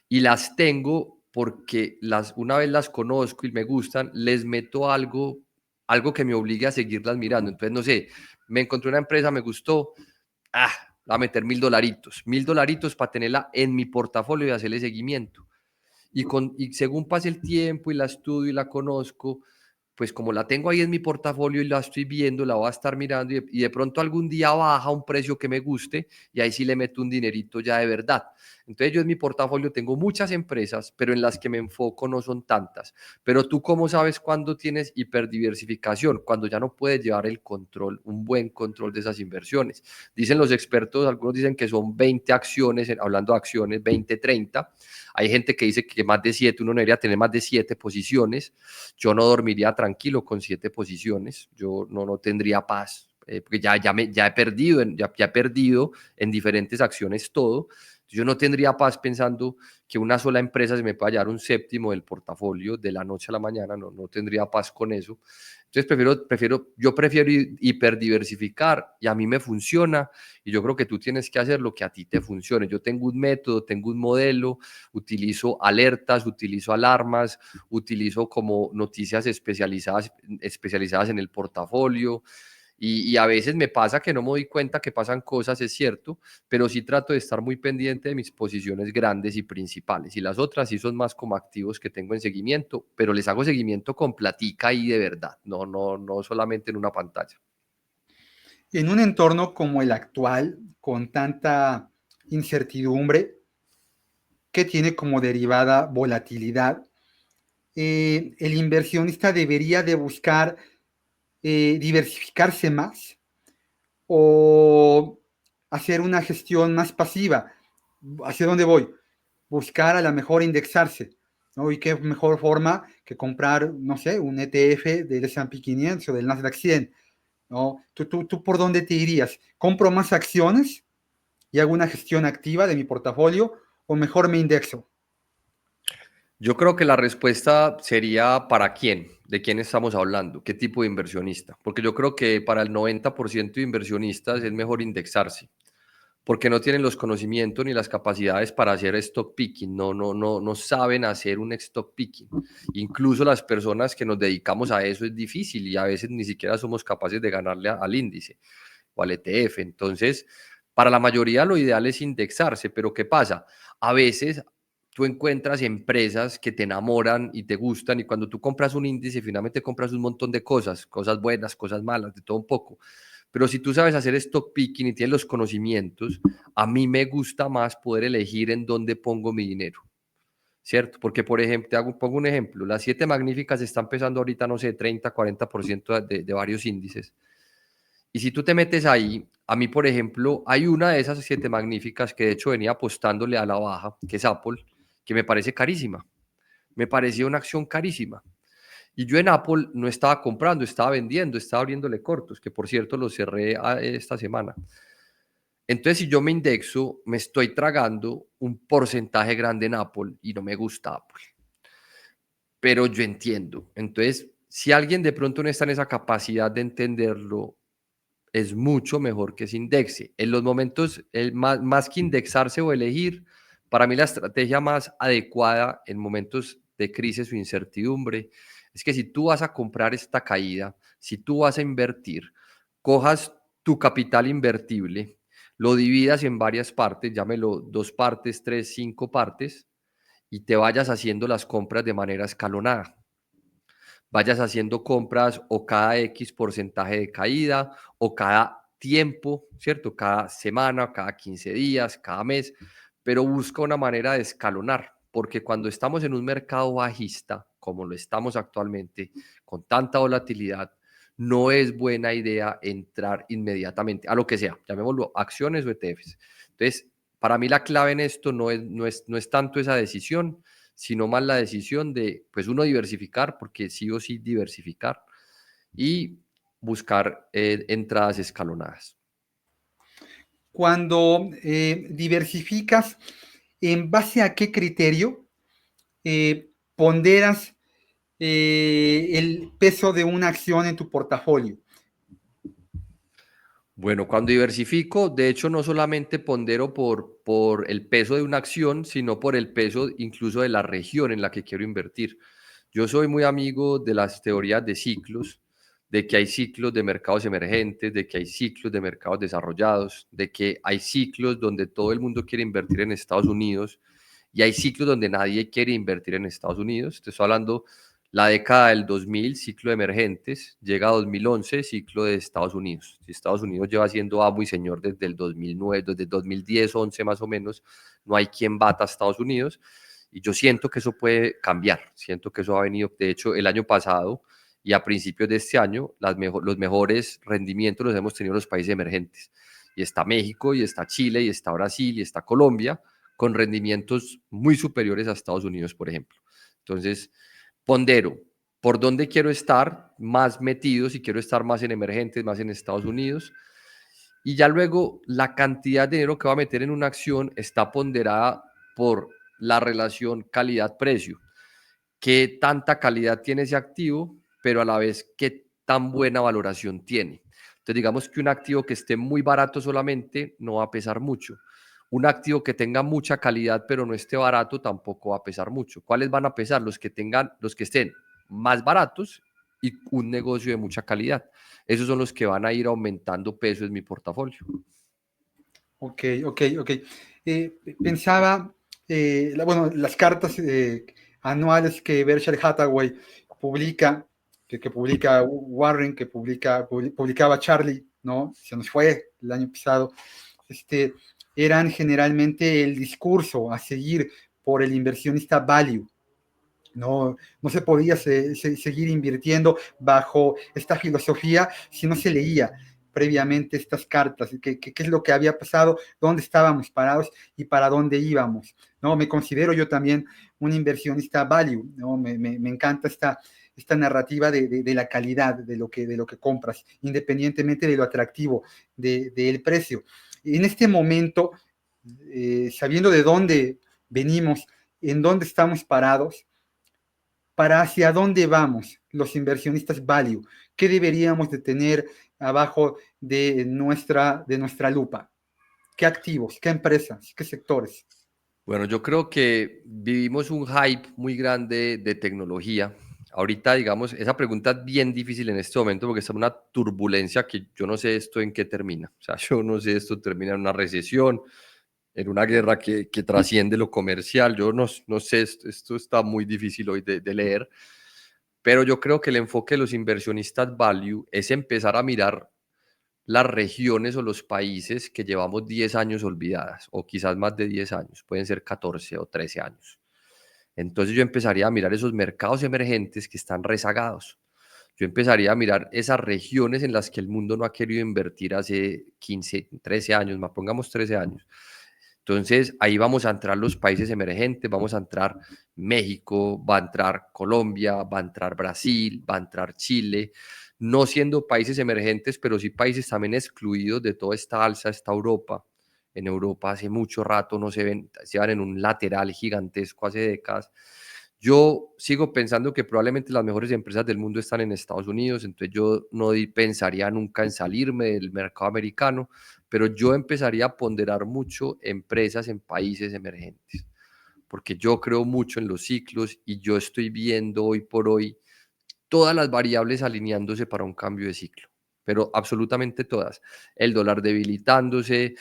Y las tengo porque una vez las conozco y me gustan, les meto algo algo que me obligue a seguirlas mirando. Entonces, no sé, me encontré una empresa, me gustó, va a meter $1,000 para tenerla en mi portafolio y hacerle seguimiento. Y según pase el tiempo y la estudio y la conozco, pues como la tengo ahí en mi portafolio y la estoy viendo, la voy a estar mirando y de pronto algún día baja un precio que me guste y ahí sí le meto un dinerito ya de verdad. Entonces yo en mi portafolio tengo muchas empresas, pero en las que me enfoco no son tantas. Pero tú cómo sabes cuándo tienes hiperdiversificación, cuando ya no puedes llevar el control, un buen control de esas inversiones. Dicen los expertos, algunos dicen que son 20 acciones, hablando de acciones, 20, 30. Hay gente que dice que más de 7, uno no debería tener más de 7 posiciones. Yo no dormiría tranquilo con 7 posiciones, yo no tendría paz, porque ya he perdido en diferentes acciones todo. Yo no tendría paz pensando que una sola empresa se me pueda llevar un séptimo del portafolio de la noche a la mañana, no tendría paz con eso. Entonces yo prefiero hiperdiversificar y a mí me funciona y yo creo que tú tienes que hacer lo que a ti te funcione. Yo tengo un método, tengo un modelo, utilizo alertas, utilizo alarmas, utilizo como noticias especializadas en el portafolio y a veces me pasa que no me doy cuenta que pasan cosas, es cierto, pero sí trato de estar muy pendiente de mis posiciones grandes y principales. Y las otras sí son más como activos que tengo en seguimiento, pero les hago seguimiento con platica y de verdad, no solamente en una pantalla. En un entorno como el actual, con tanta incertidumbre, que tiene como derivada volatilidad, el inversionista debería de buscar diversificarse más o hacer una gestión más pasiva. ¿Hacia dónde voy? Buscar a la mejor indexarse, ¿no? Y qué mejor forma que comprar, no sé, un ETF del S&P 500 o del Nasdaq 100, ¿no? ¿Tú por dónde te irías? ¿Compro más acciones y hago una gestión activa de mi portafolio o mejor me indexo? Yo creo que la respuesta sería ¿para quién? ¿De quién estamos hablando? ¿Qué tipo de inversionista? Porque yo creo que para el 90% de inversionistas es mejor indexarse, porque no tienen los conocimientos ni las capacidades para hacer stock picking, no saben hacer un stock picking. Incluso las personas que nos dedicamos a eso es difícil y a veces ni siquiera somos capaces de ganarle al índice o al ETF. Entonces, para la mayoría lo ideal es indexarse, pero ¿qué pasa? A veces tú encuentras empresas que te enamoran y te gustan y cuando tú compras un índice finalmente compras un montón de cosas buenas, cosas malas, de todo un poco. Pero si tú sabes hacer stock picking y tienes los conocimientos, a mí me gusta más poder elegir en dónde pongo mi dinero, ¿cierto? Porque, por ejemplo, pongo un ejemplo, las 7 magníficas están pesando ahorita, no sé, 30, 40% de varios índices. Y si tú te metes ahí, a mí, por ejemplo, hay una de esas 7 magníficas que de hecho venía apostándole a la baja, que es Apple, que me parece carísima. Me parecía una acción carísima. Y yo en Apple no estaba comprando, estaba vendiendo, estaba abriéndole cortos, que por cierto lo cerré esta semana. Entonces, si yo me indexo, me estoy tragando un porcentaje grande en Apple y no me gusta Apple. Pero yo entiendo. Entonces, si alguien de pronto no está en esa capacidad de entenderlo, es mucho mejor que se indexe. En los momentos, más que indexarse o elegir, para mí la estrategia más adecuada en momentos de crisis o incertidumbre es que si tú vas a comprar esta caída, si tú vas a invertir, cojas tu capital invertible, lo dividas en varias partes, llámelo 2 partes, 3, 5 partes, y te vayas haciendo las compras de manera escalonada. Vayas haciendo compras o cada X porcentaje de caída o cada tiempo, ¿cierto? Cada semana, cada 15 días, cada mes, pero busca una manera de escalonar, porque cuando estamos en un mercado bajista, como lo estamos actualmente, con tanta volatilidad, no es buena idea entrar inmediatamente a lo que sea, llamémoslo acciones o ETFs. Entonces, para mí la clave en esto no es tanto esa decisión, sino más la decisión de, pues uno diversificar, porque sí o sí diversificar, y buscar entradas escalonadas. Cuando diversificas, ¿en base a qué criterio ponderas el peso de una acción en tu portafolio? Bueno, cuando diversifico, de hecho, no solamente pondero por el peso de una acción, sino por el peso incluso de la región en la que quiero invertir. Yo soy muy amigo de las teorías de ciclos, de que hay ciclos de mercados emergentes, de que hay ciclos de mercados desarrollados, de que hay ciclos donde todo el mundo quiere invertir en Estados Unidos y hay ciclos donde nadie quiere invertir en Estados Unidos. Te estoy hablando la década del 2000, ciclo de emergentes, llega a 2011, ciclo de Estados Unidos. Si Estados Unidos lleva siendo amo y señor desde el 2009, desde el 2010, 11 más o menos, no hay quien bata a Estados Unidos. Y yo siento que eso puede cambiar, siento que eso ha venido, de hecho, el año pasado y a principios de este año, los mejores rendimientos los hemos tenido los países emergentes. Y está México, y está Chile, y está Brasil, y está Colombia, con rendimientos muy superiores a Estados Unidos, por ejemplo. Entonces, pondero, ¿por dónde quiero estar más metido? Si quiero estar más en emergentes, más en Estados Unidos. Y ya luego la cantidad de dinero que va a meter en una acción está ponderada por la relación calidad-precio. ¿Qué tanta calidad tiene ese activo, pero a la vez qué tan buena valoración tiene? Entonces, digamos que un activo que esté muy barato solamente no va a pesar mucho. Un activo que tenga mucha calidad, pero no esté barato, tampoco va a pesar mucho. ¿Cuáles van a pesar? Los que estén más baratos y un negocio de mucha calidad. Esos son los que van a ir aumentando peso en mi portafolio. Ok, ok, ok. Pensaba, bueno, las cartas anuales que Berkshire Hathaway publica, que publica Warren, que publicaba Charlie, ¿no? Se nos fue el año pasado, eran generalmente el discurso a seguir por el inversionista value. No se podía seguir invirtiendo bajo esta filosofía si no se leía previamente estas cartas, qué es lo que había pasado, dónde estábamos parados y para dónde íbamos. ¿No? Me considero yo también un inversionista value, ¿no? Me encanta esta narrativa de la calidad de lo que compras, independientemente de lo atractivo del precio. En este momento, sabiendo de dónde venimos, en dónde estamos parados, para hacia dónde vamos los inversionistas value, qué deberíamos de tener abajo de nuestra lupa, qué activos, qué empresas, qué sectores. Bueno, yo creo que vivimos un hype muy grande de tecnología. Ahorita, digamos, esa pregunta es bien difícil en este momento porque está en una turbulencia que yo no sé esto en qué termina. O sea, yo no sé esto termina en una recesión, en una guerra que trasciende lo comercial. Yo no sé, esto está muy difícil hoy de leer, pero yo creo que el enfoque de los inversionistas value es empezar a mirar las regiones o los países que llevamos 10 años olvidadas, o quizás más de 10 años, pueden ser 14 o 13 años. Entonces yo empezaría a mirar esos mercados emergentes que están rezagados. Yo empezaría a mirar esas regiones en las que el mundo no ha querido invertir hace 15, 13 años, más pongamos 13 años. Entonces ahí vamos a entrar los países emergentes, vamos a entrar México, va a entrar Colombia, va a entrar Brasil, va a entrar Chile, no siendo países emergentes, pero sí países también excluidos de toda esta alza, esta Europa. En Europa hace mucho rato no se ven, se van en un lateral gigantesco hace décadas. Yo sigo pensando que probablemente las mejores empresas del mundo están en Estados Unidos, entonces yo no pensaría nunca en salirme del mercado americano, pero yo empezaría a ponderar mucho empresas en países emergentes, porque yo creo mucho en los ciclos y yo estoy viendo hoy por hoy todas las variables alineándose para un cambio de ciclo, pero absolutamente todas. El dólar debilitándose,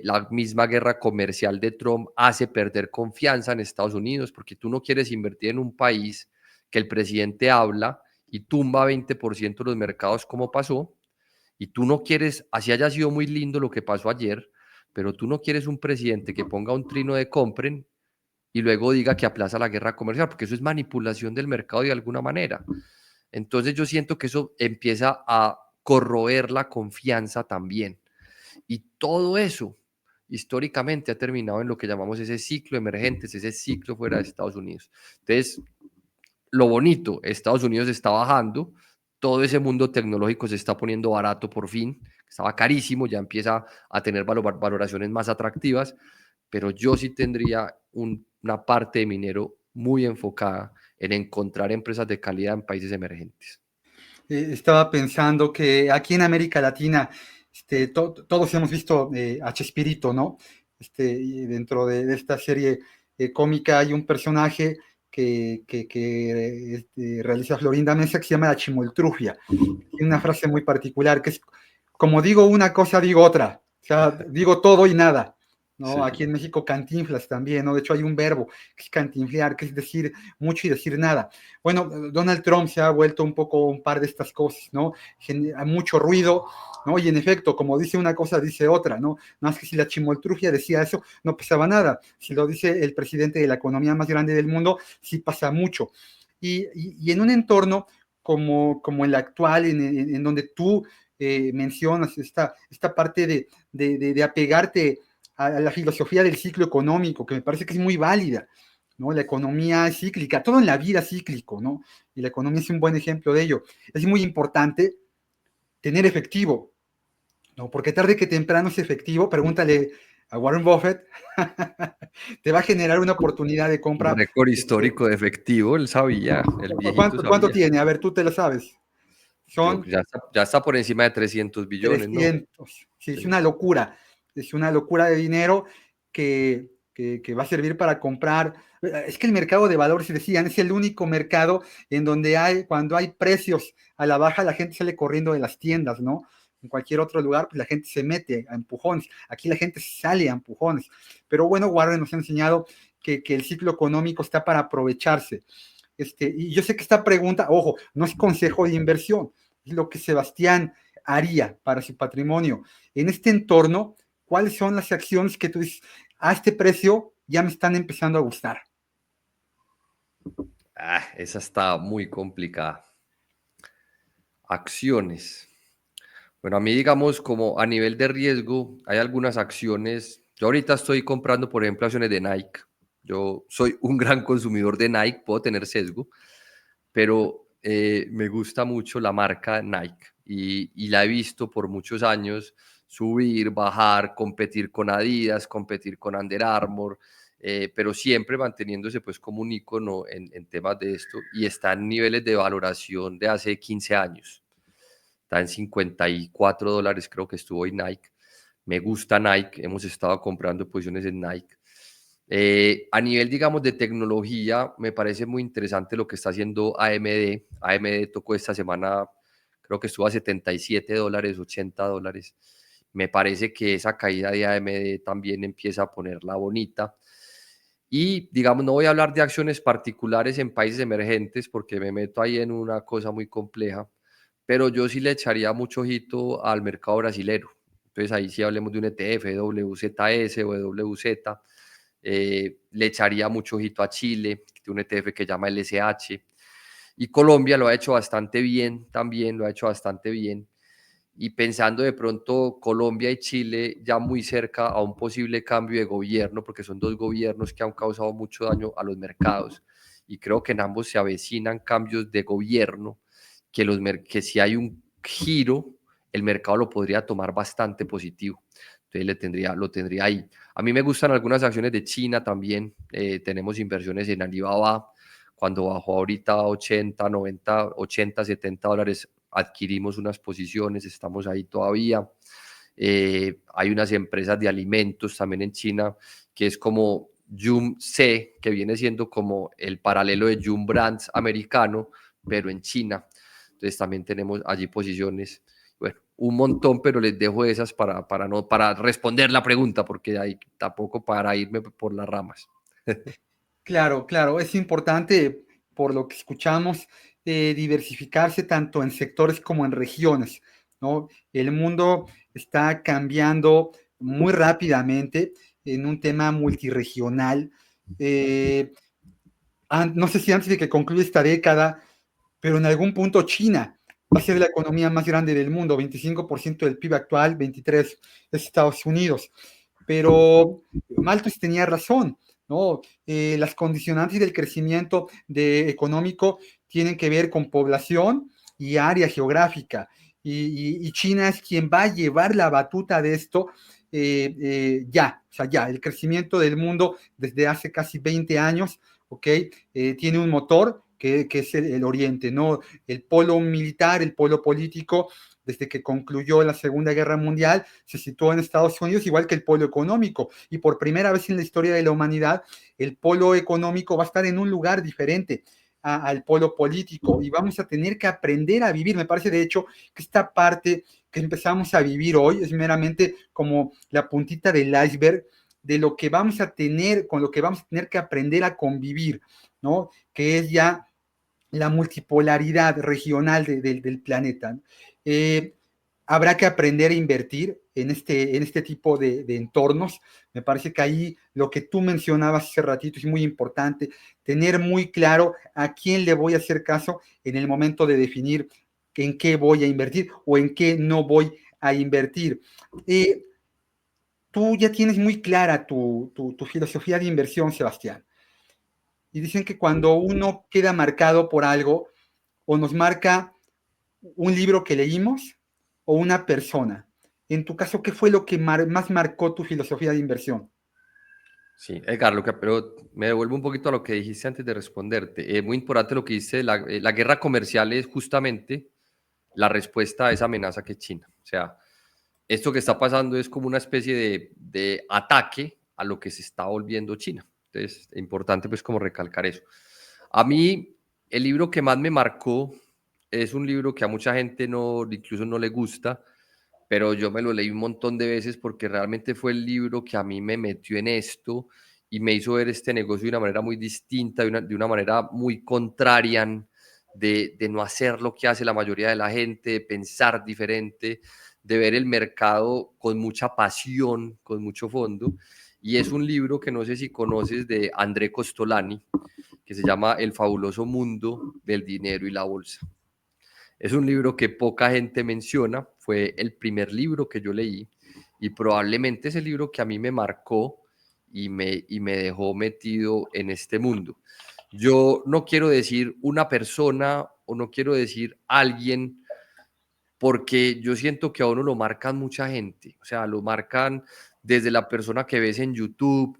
la misma guerra comercial de Trump hace perder confianza en Estados Unidos, porque tú no quieres invertir en un país que el presidente habla y tumba 20% de los mercados como pasó, y tú no quieres, así haya sido muy lindo lo que pasó ayer, pero tú no quieres un presidente que ponga un trino de compren y luego diga que aplaza la guerra comercial, porque eso es manipulación del mercado de alguna manera. Entonces yo siento que eso empieza a corroer la confianza también. Y todo eso históricamente ha terminado en lo que llamamos ese ciclo emergente, ese ciclo fuera de Estados Unidos. Entonces, lo bonito, Estados Unidos está bajando, todo ese mundo tecnológico se está poniendo barato por fin, estaba carísimo, ya empieza a tener valoraciones más atractivas, pero yo sí tendría una parte de minero muy enfocada en encontrar empresas de calidad en países emergentes. Estaba pensando que aquí en América Latina todos hemos visto a Chespirito, ¿no? Y dentro de esta serie cómica hay un personaje realiza Florinda Mesa, que se llama La Chimoltrufia. Tiene una frase muy particular, que es, como digo una cosa, digo otra. O sea, digo todo y nada. ¿No? Sí. Aquí en México cantinflas también, ¿no? De hecho hay un verbo que es cantinflear, que es decir mucho y decir nada. Bueno, Donald Trump se ha vuelto un poco un par de estas cosas, ¿no? Hay mucho ruido, ¿no? Y en efecto, como dice una cosa, dice otra, ¿no? Nada más que si la Chimoltrufia decía eso, no pasaba nada. Si lo dice el presidente de la economía más grande del mundo, sí pasa mucho. Y en un entorno como el actual, en donde tú mencionas esta parte de apegarte a la filosofía del ciclo económico, que me parece que es muy válida, ¿no? La economía es cíclica, todo en la vida es cíclico, ¿no? Y la economía es un buen ejemplo de ello. Es muy importante tener efectivo, ¿no? Porque tarde que temprano ese efectivo, pregúntale a Warren Buffett, te va a generar una oportunidad de Un compra. récord histórico de efectivo, él sabía, el viejito ¿Cuánto sabía. tiene? A ver, tú te lo sabes. Creo Son que ya está por encima de 300 billones, ¿no? 300. Sí, es Sí. una locura. Es una locura de dinero que va a servir para comprar. Es que el mercado de valores, decían, es el único mercado en donde cuando hay precios a la baja, la gente sale corriendo de las tiendas, ¿no? En cualquier otro lugar, pues la gente se mete a empujones. Aquí la gente sale a empujones. Pero bueno, Warren nos ha enseñado que el ciclo económico está para aprovecharse. Y yo sé que esta pregunta, ojo, no es consejo de inversión, es lo que Sebastián haría para su patrimonio. En este entorno, ¿cuáles son las acciones que tú dices, a este precio ya me están empezando a gustar? Esa está muy complicada. Acciones. Bueno, a mí, digamos, como a nivel de riesgo, hay algunas acciones. Yo ahorita estoy comprando, por ejemplo, acciones de Nike. Yo soy un gran consumidor de Nike, puedo tener sesgo, pero me gusta mucho la marca Nike y la he visto por muchos años subir, bajar, competir con Adidas, competir con Under Armour, pero siempre manteniéndose pues como un icono en temas de esto y está en niveles de valoración de hace 15 años. Está en $54, creo que estuvo en Nike. Me gusta Nike, hemos estado comprando posiciones en Nike. A nivel, digamos, de tecnología, me parece muy interesante lo que está haciendo AMD. AMD tocó esta semana, creo que estuvo a $77, $80. Me parece que esa caída de AMD también empieza a ponerla bonita. Y, digamos, no voy a hablar de acciones particulares en países emergentes porque me meto ahí en una cosa muy compleja, pero yo sí le echaría mucho ojito al mercado brasilero. Entonces ahí sí hablemos de un ETF, WZS o WZ. Le echaría mucho ojito a Chile, que tiene un ETF que llama LSH. Y Colombia lo ha hecho bastante bien, también lo ha hecho bastante bien. Y pensando de pronto Colombia y Chile ya muy cerca a un posible cambio de gobierno, porque son dos gobiernos que han causado mucho daño a los mercados. Y creo que en ambos se avecinan cambios de gobierno, que si hay un giro, el mercado lo podría tomar bastante positivo. Entonces lo tendría ahí. A mí me gustan algunas acciones de China también. Tenemos inversiones en Alibaba. Cuando bajó ahorita a 80, 90, 80, $70, adquirimos unas posiciones, estamos ahí todavía. Hay unas empresas de alimentos también en China, que es como Yum-C, que viene siendo como el paralelo de Yum Brands americano, pero en China. Entonces también tenemos allí posiciones. Bueno, un montón, pero les dejo esas para responder la pregunta, porque hay tampoco para irme por las ramas. Claro, claro, es importante, por lo que escuchamos, diversificarse tanto en sectores como en regiones, ¿no? El mundo está cambiando muy rápidamente en un tema multiregional. Eh, no sé si antes de que concluya esta década, pero en algún punto China va a ser la economía más grande del mundo, 25% del PIB actual, 23% es Estados Unidos. Pero Malthus tenía razón, ¿no? Las condicionantes del crecimiento económico tienen que ver con población y área geográfica. Y China es quien va a llevar la batuta de esto o sea, ya, el crecimiento del mundo desde hace casi 20 años, ¿ok? Tiene un motor que es el Oriente, ¿no? El polo militar, el polo político, desde que concluyó la Segunda Guerra Mundial, se situó en Estados Unidos, igual que el polo económico. Y por primera vez en la historia de la humanidad, el polo económico va a estar en un lugar diferente al polo político y vamos a tener que aprender a vivir. Me parece, de hecho, que esta parte que empezamos a vivir hoy es meramente como la puntita del iceberg de lo que vamos a tener, con lo que vamos a tener que aprender a convivir, ¿no? Que es ya la multipolaridad regional del planeta. Eh, Habrá que aprender a invertir en este tipo de entornos. Me parece que ahí lo que tú mencionabas hace ratito es muy importante, tener muy claro a quién le voy a hacer caso en el momento de definir en qué voy a invertir o en qué no voy a invertir. Tú ya tienes muy clara tu filosofía de inversión, Sebastián. Y dicen que cuando uno queda marcado por algo, o nos marca un libro que leímos o una persona. En tu caso, ¿qué fue lo que más marcó tu filosofía de inversión? Sí, Edgar, pero me devuelvo un poquito a lo que dijiste antes de responderte. Muy importante lo que dice, la guerra comercial es justamente la respuesta a esa amenaza que es China. O sea, esto que está pasando es como una especie de ataque a lo que se está volviendo China. Entonces, es importante pues como recalcar eso. A mí, el libro que más me marcó es un libro que a mucha gente no, incluso no le gusta, pero yo me lo leí un montón de veces porque realmente fue el libro que a mí me metió en esto y me hizo ver este negocio de una manera muy distinta, de una manera muy contraria, de no hacer lo que hace la mayoría de la gente, de pensar diferente, de ver el mercado con mucha pasión, con mucho fondo. Y es un libro que no sé si conoces de André Costolani, que se llama El fabuloso mundo del dinero y la bolsa. Es un libro que poca gente menciona, fue el primer libro que yo leí y probablemente es el libro que a mí me marcó y me dejó metido en este mundo. Yo no quiero decir una persona o no quiero decir alguien porque yo siento que a uno lo marcan mucha gente, o sea, lo marcan desde la persona que ves en YouTube,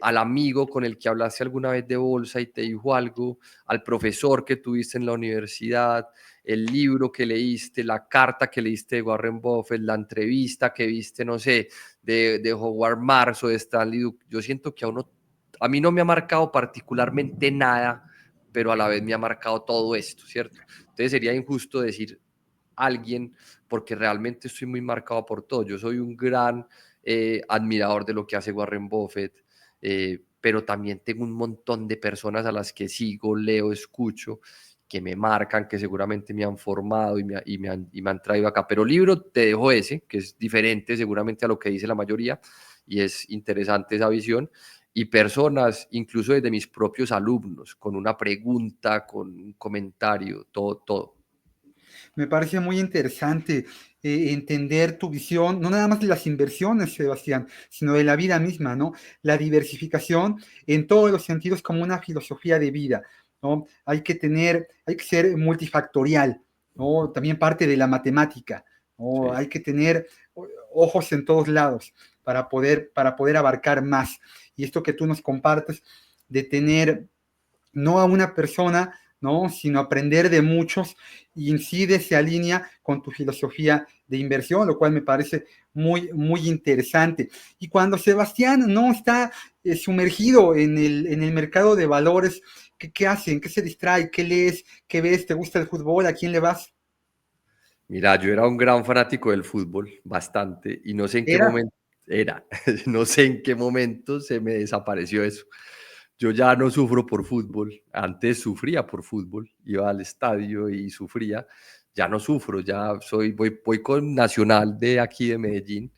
al amigo con el que hablaste alguna vez de bolsa y te dijo algo, al profesor que tuviste en la universidad, el libro que leíste, la carta que leíste de Warren Buffett, la entrevista que viste, no sé, de Howard Marks o de Stanley Duke. Yo siento que a mí no me ha marcado particularmente nada, pero a la vez me ha marcado todo esto, ¿cierto? Entonces sería injusto decir alguien porque realmente estoy muy marcado por todo. Yo soy un gran admirador de lo que hace Warren Buffett, pero también tengo un montón de personas a las que sigo, leo, escucho, que me marcan, que seguramente me han formado y me han traído acá. Pero libro te dejo ese, que es diferente seguramente a lo que dice la mayoría, y es interesante esa visión. Y personas, incluso desde mis propios alumnos, con una pregunta, con un comentario, todo, todo. Me parece muy interesante entender tu visión, no nada más de las inversiones, Sebastián, sino de la vida misma, ¿no? La diversificación en todos los sentidos como una filosofía de vida, ¿no? Hay que ser multifactorial, ¿no? También parte de la matemática, ¿no? Sí. Hay que tener ojos en todos lados para poder abarcar más. Y esto que tú nos compartes de tener no a una persona, ¿no? Sino aprender de muchos, incide, se alinea con tu filosofía de inversión, lo cual me parece muy interesante. Y cuando Sebastián no está sumergido en el mercado de valores, ¿qué hacen? ¿Qué se distrae? ¿Qué lees? ¿Qué ves? ¿Te gusta el fútbol? ¿A quién le vas? Mira, yo era un gran fanático del fútbol, bastante, y no sé en qué Era, momento era, no sé en qué momento se me desapareció eso. Yo ya no sufro por fútbol, antes sufría por fútbol, iba al estadio y sufría, ya no sufro, voy con Nacional de aquí de Medellín,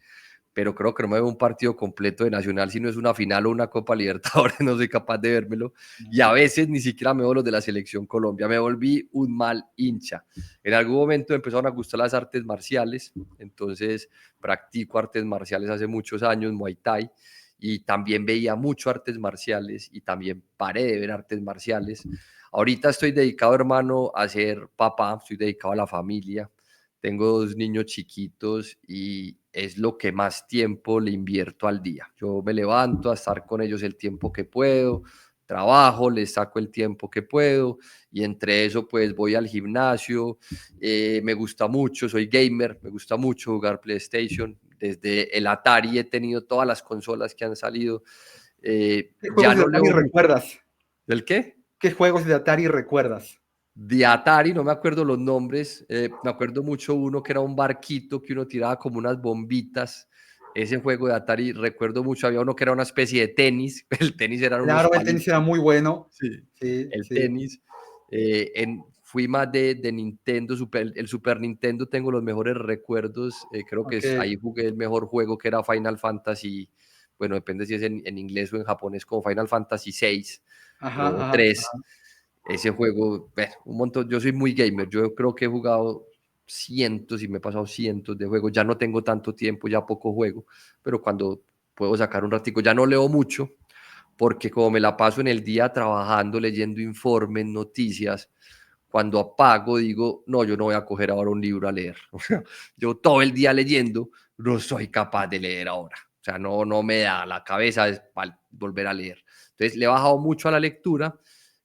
pero creo que no me veo un partido completo de Nacional si no es una final o una Copa Libertadores, no soy capaz de vérmelo. Y a veces ni siquiera me veo los de la Selección Colombia, me volví un mal hincha. En algún momento me empezaron a gustar las artes marciales, entonces practico artes marciales hace muchos años, Muay Thai, y también veía mucho artes marciales y también paré de ver artes marciales. Ahorita estoy dedicado, hermano, a ser papá, estoy dedicado a la familia, tengo dos niños chiquitos y es lo que más tiempo le invierto al día. Yo me levanto a estar con ellos el tiempo que puedo, trabajo, les saco el tiempo que puedo y entre eso pues voy al gimnasio, me gusta mucho, soy gamer, me gusta mucho jugar PlayStation, desde el Atari he tenido todas las consolas que han salido, ¿Qué ya juegos de no Atari leo mucho. recuerdas? ¿Del qué? ¿Qué juegos de Atari recuerdas? De Atari, no me acuerdo los nombres, me acuerdo mucho uno que era un barquito que uno tiraba como unas bombitas. Ese juego de Atari recuerdo mucho, había uno que era una especie de tenis, el tenis eran unos Claro, el tenis era palitos, muy bueno. sí, Sí, el sí. tenis. Fui más de Nintendo, el Super Nintendo tengo los mejores recuerdos, creo que Ok. ahí jugué el mejor juego que era Final Fantasy, bueno, depende si es en inglés o en japonés, como Final Fantasy 6 Ajá, o ajá. 3. Ese juego, bueno, un montón. Yo soy muy gamer. Yo creo que he jugado cientos y me he pasado cientos de juegos. Ya no tengo tanto tiempo, ya poco juego, pero cuando puedo sacar un ratico, ya no leo mucho, porque como me la paso en el día trabajando, leyendo informes, noticias, cuando apago digo, no, yo no voy a coger ahora un libro a leer. Yo todo el día leyendo, no soy capaz de leer ahora. O sea, no me da la cabeza para volver a leer. Entonces, le he bajado mucho a la lectura.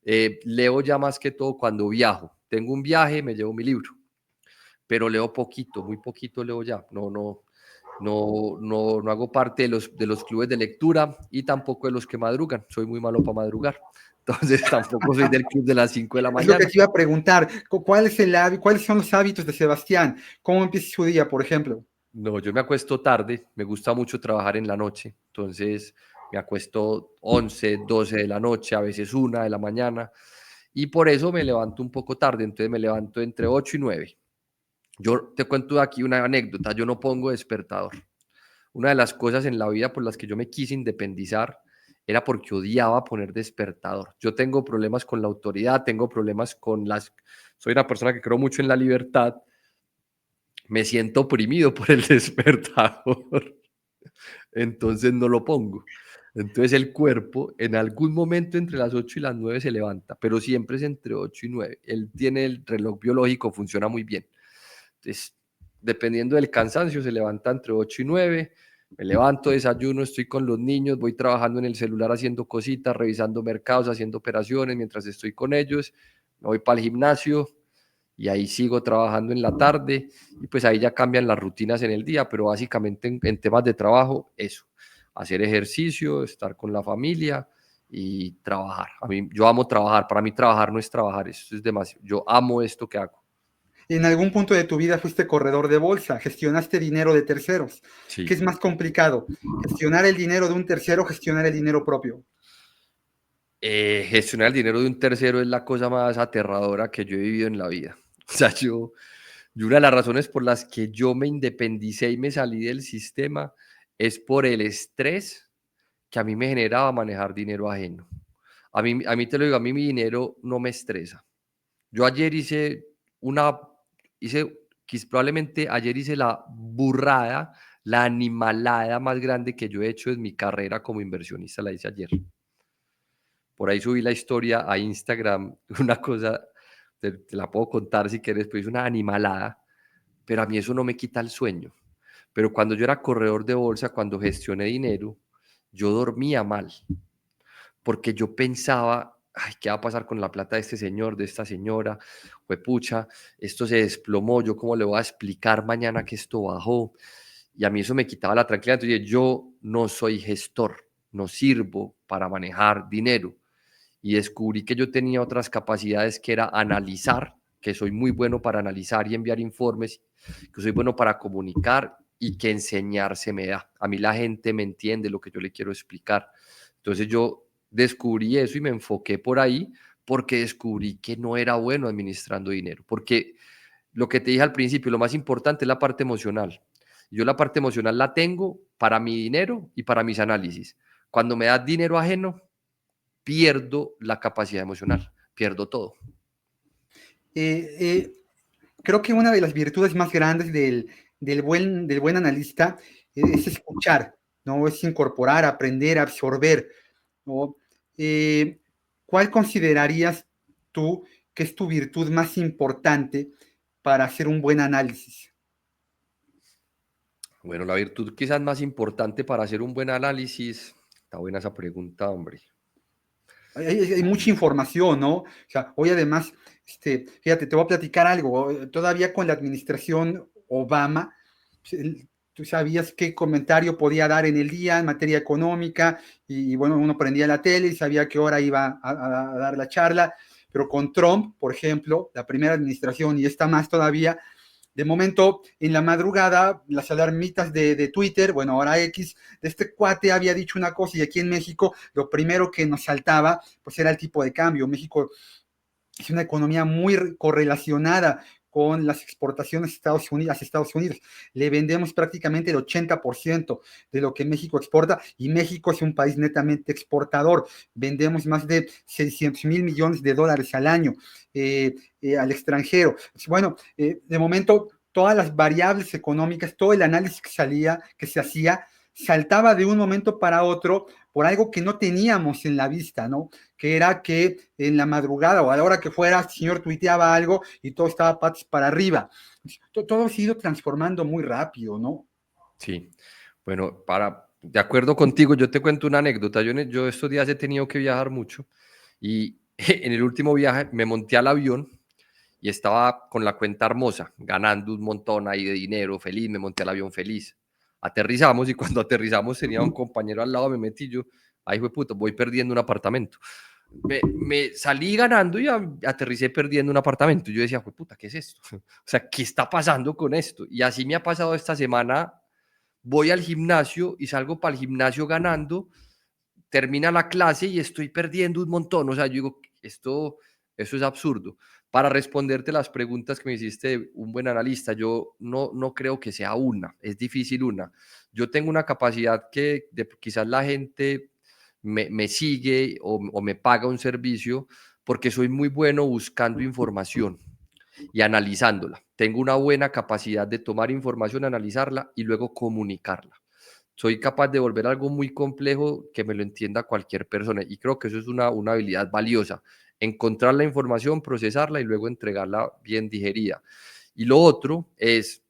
Leo ya más que todo cuando viajo. Tengo un viaje, me llevo mi libro, pero leo poquito, muy poquito leo ya. No hago parte de los clubes de lectura y tampoco de los que madrugan. Soy muy malo para madrugar. Entonces tampoco soy del club de las 5 de la Es lo que mañana. te iba a preguntar. ¿Cuáles son los hábitos de Sebastián? ¿Cómo empieza su día, por ejemplo? No, yo me acuesto tarde, me gusta mucho trabajar en la noche, entonces me acuesto 11, 12 de la noche, a veces 1 de la mañana, y por eso me levanto un poco tarde, entonces me levanto entre 8 y 9. Yo te cuento aquí una anécdota, yo no pongo despertador. Una de las cosas en la vida por las que yo me quise independizar era porque odiaba poner despertador. Yo tengo problemas con la autoridad, tengo problemas con las... Soy una persona que creo mucho en la libertad, me siento oprimido por el despertador, entonces no lo pongo. Entonces el cuerpo en algún momento entre las 8 y las 9 se levanta, pero siempre es entre 8 y 9. Él tiene el reloj biológico, funciona muy bien. Entonces, dependiendo del cansancio, se levanta entre 8 y 9. Me levanto, desayuno, estoy con los niños, voy trabajando en el celular haciendo cositas, revisando mercados, haciendo operaciones mientras estoy con ellos. Me voy para el gimnasio, y ahí sigo trabajando en la tarde y pues ahí ya cambian las rutinas en el día, pero básicamente en temas de trabajo, eso, hacer ejercicio, estar con la familia y trabajar. Yo amo trabajar, para mí trabajar no es trabajar, eso es demasiado, yo amo esto que hago. En algún punto de tu vida fuiste corredor de bolsa, gestionaste dinero de terceros. ¿Qué Sí. es más complicado? ¿Gestionar el dinero de un tercero o gestionar el dinero propio? Gestionar el dinero de un tercero es la cosa más aterradora que yo he vivido en la vida. O sea, yo una de las razones por las que yo me independicé y me salí del sistema es por el estrés que a mí me generaba manejar dinero ajeno. A mí te lo digo, a mí mi dinero no me estresa. Yo ayer una, probablemente ayer hice la burrada, la animalada más grande que yo he hecho en mi carrera como inversionista, la hice ayer. Por ahí subí la historia a Instagram, una cosa, te la puedo contar si quieres, pues es una animalada, pero a mí eso no me quita el sueño. Pero cuando yo era corredor de bolsa, cuando gestioné dinero, yo dormía mal, porque yo pensaba, ay, ¿qué va a pasar con la plata de este señor, de esta señora? Pucha, esto se desplomó, yo cómo le voy a explicar mañana que esto bajó. Y a mí eso me quitaba la tranquilidad. Entonces yo no soy gestor, no sirvo para manejar dinero. Y descubrí que yo tenía otras capacidades que era analizar, que soy muy bueno para analizar y enviar informes, que soy bueno para comunicar y que enseñar se me da. A mí la gente me entiende lo que yo le quiero explicar. Entonces yo descubrí eso y me enfoqué por ahí porque descubrí que no era bueno administrando dinero, porque lo que te dije al principio, lo más importante es la parte emocional. Yo la parte emocional la tengo para mi dinero y para mis análisis. Cuando me das dinero ajeno, pierdo la capacidad emocional, pierdo todo. Eh, eh, Creo que una de las virtudes más grandes del buen analista es escuchar, ¿no? Es incorporar, aprender, absorber, ¿no? Eh, ¿Cuál considerarías tú que es tu virtud más importante para hacer un buen análisis? Bueno, la virtud quizás más importante para hacer un buen análisis, está buena esa pregunta, hombre. hay mucha información, ¿no? O sea, hoy además, fíjate, te voy a platicar algo. Todavía con la administración Obama, tú sabías qué comentario podía dar en el día en materia económica, y bueno, uno prendía la tele y sabía qué hora iba a dar la charla, pero con Trump, por ejemplo, la primera administración y esta más todavía, de momento, en la madrugada, las alarmitas de Twitter, bueno, ahora X, de este cuate había dicho una cosa, y aquí en México lo primero que nos saltaba, pues era el tipo de cambio. México es una economía muy correlacionada con las exportaciones a Estados Unidos. Le vendemos prácticamente el 80% de lo que México exporta, y México es un país netamente exportador. Vendemos más de 600,000 millones de dólares al año al extranjero. Bueno, de momento todas las variables económicas, todo el análisis que se hacía, saltaba de un momento para otro por algo que no teníamos en la vista, ¿no? Que era que en la madrugada o a la hora que fuera, el señor tuiteaba algo y todo estaba patas para arriba. Todo se ha ido transformando muy rápido, ¿no? Sí, bueno, de acuerdo contigo, yo te cuento una anécdota. Yo estos días he tenido que viajar mucho y en el último viaje me monté al avión y estaba con la cuenta hermosa, ganando un montón ahí de dinero, feliz, me monté al avión feliz. Aterrizamos y cuando aterrizamos tenía un compañero al lado, me metí yo, ay, fue puto, voy perdiendo un apartamento. Me salí ganando y aterricé perdiendo un apartamento. Yo decía, fue puta, ¿qué es esto? O sea, ¿qué está pasando con esto? Y así me ha pasado esta semana. Voy al gimnasio y salgo para el gimnasio ganando, termina la clase y estoy perdiendo un montón. O sea, yo digo, eso es absurdo. Para responderte las preguntas que me hiciste, un buen analista, yo no creo que sea una, es difícil una. Yo tengo una capacidad que quizás la gente me sigue o me paga un servicio porque soy muy bueno buscando información y analizándola. Tengo una buena capacidad de tomar información, analizarla y luego comunicarla. Soy capaz de volver algo muy complejo que me lo entienda cualquier persona y creo que eso es una habilidad valiosa. Encontrar la información, procesarla y luego entregarla bien digerida. Y lo otro es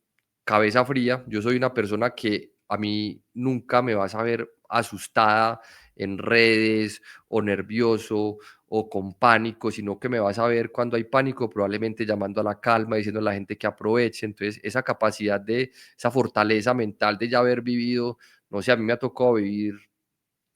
cabeza fría. Yo soy una persona que a mí nunca me vas a ver asustada en redes o nervioso o con pánico, sino que me vas a ver cuando hay pánico, probablemente llamando a la calma, diciendo a la gente que aproveche. Entonces, esa capacidad esa fortaleza mental de ya haber vivido, no sé, a mí me ha tocado vivir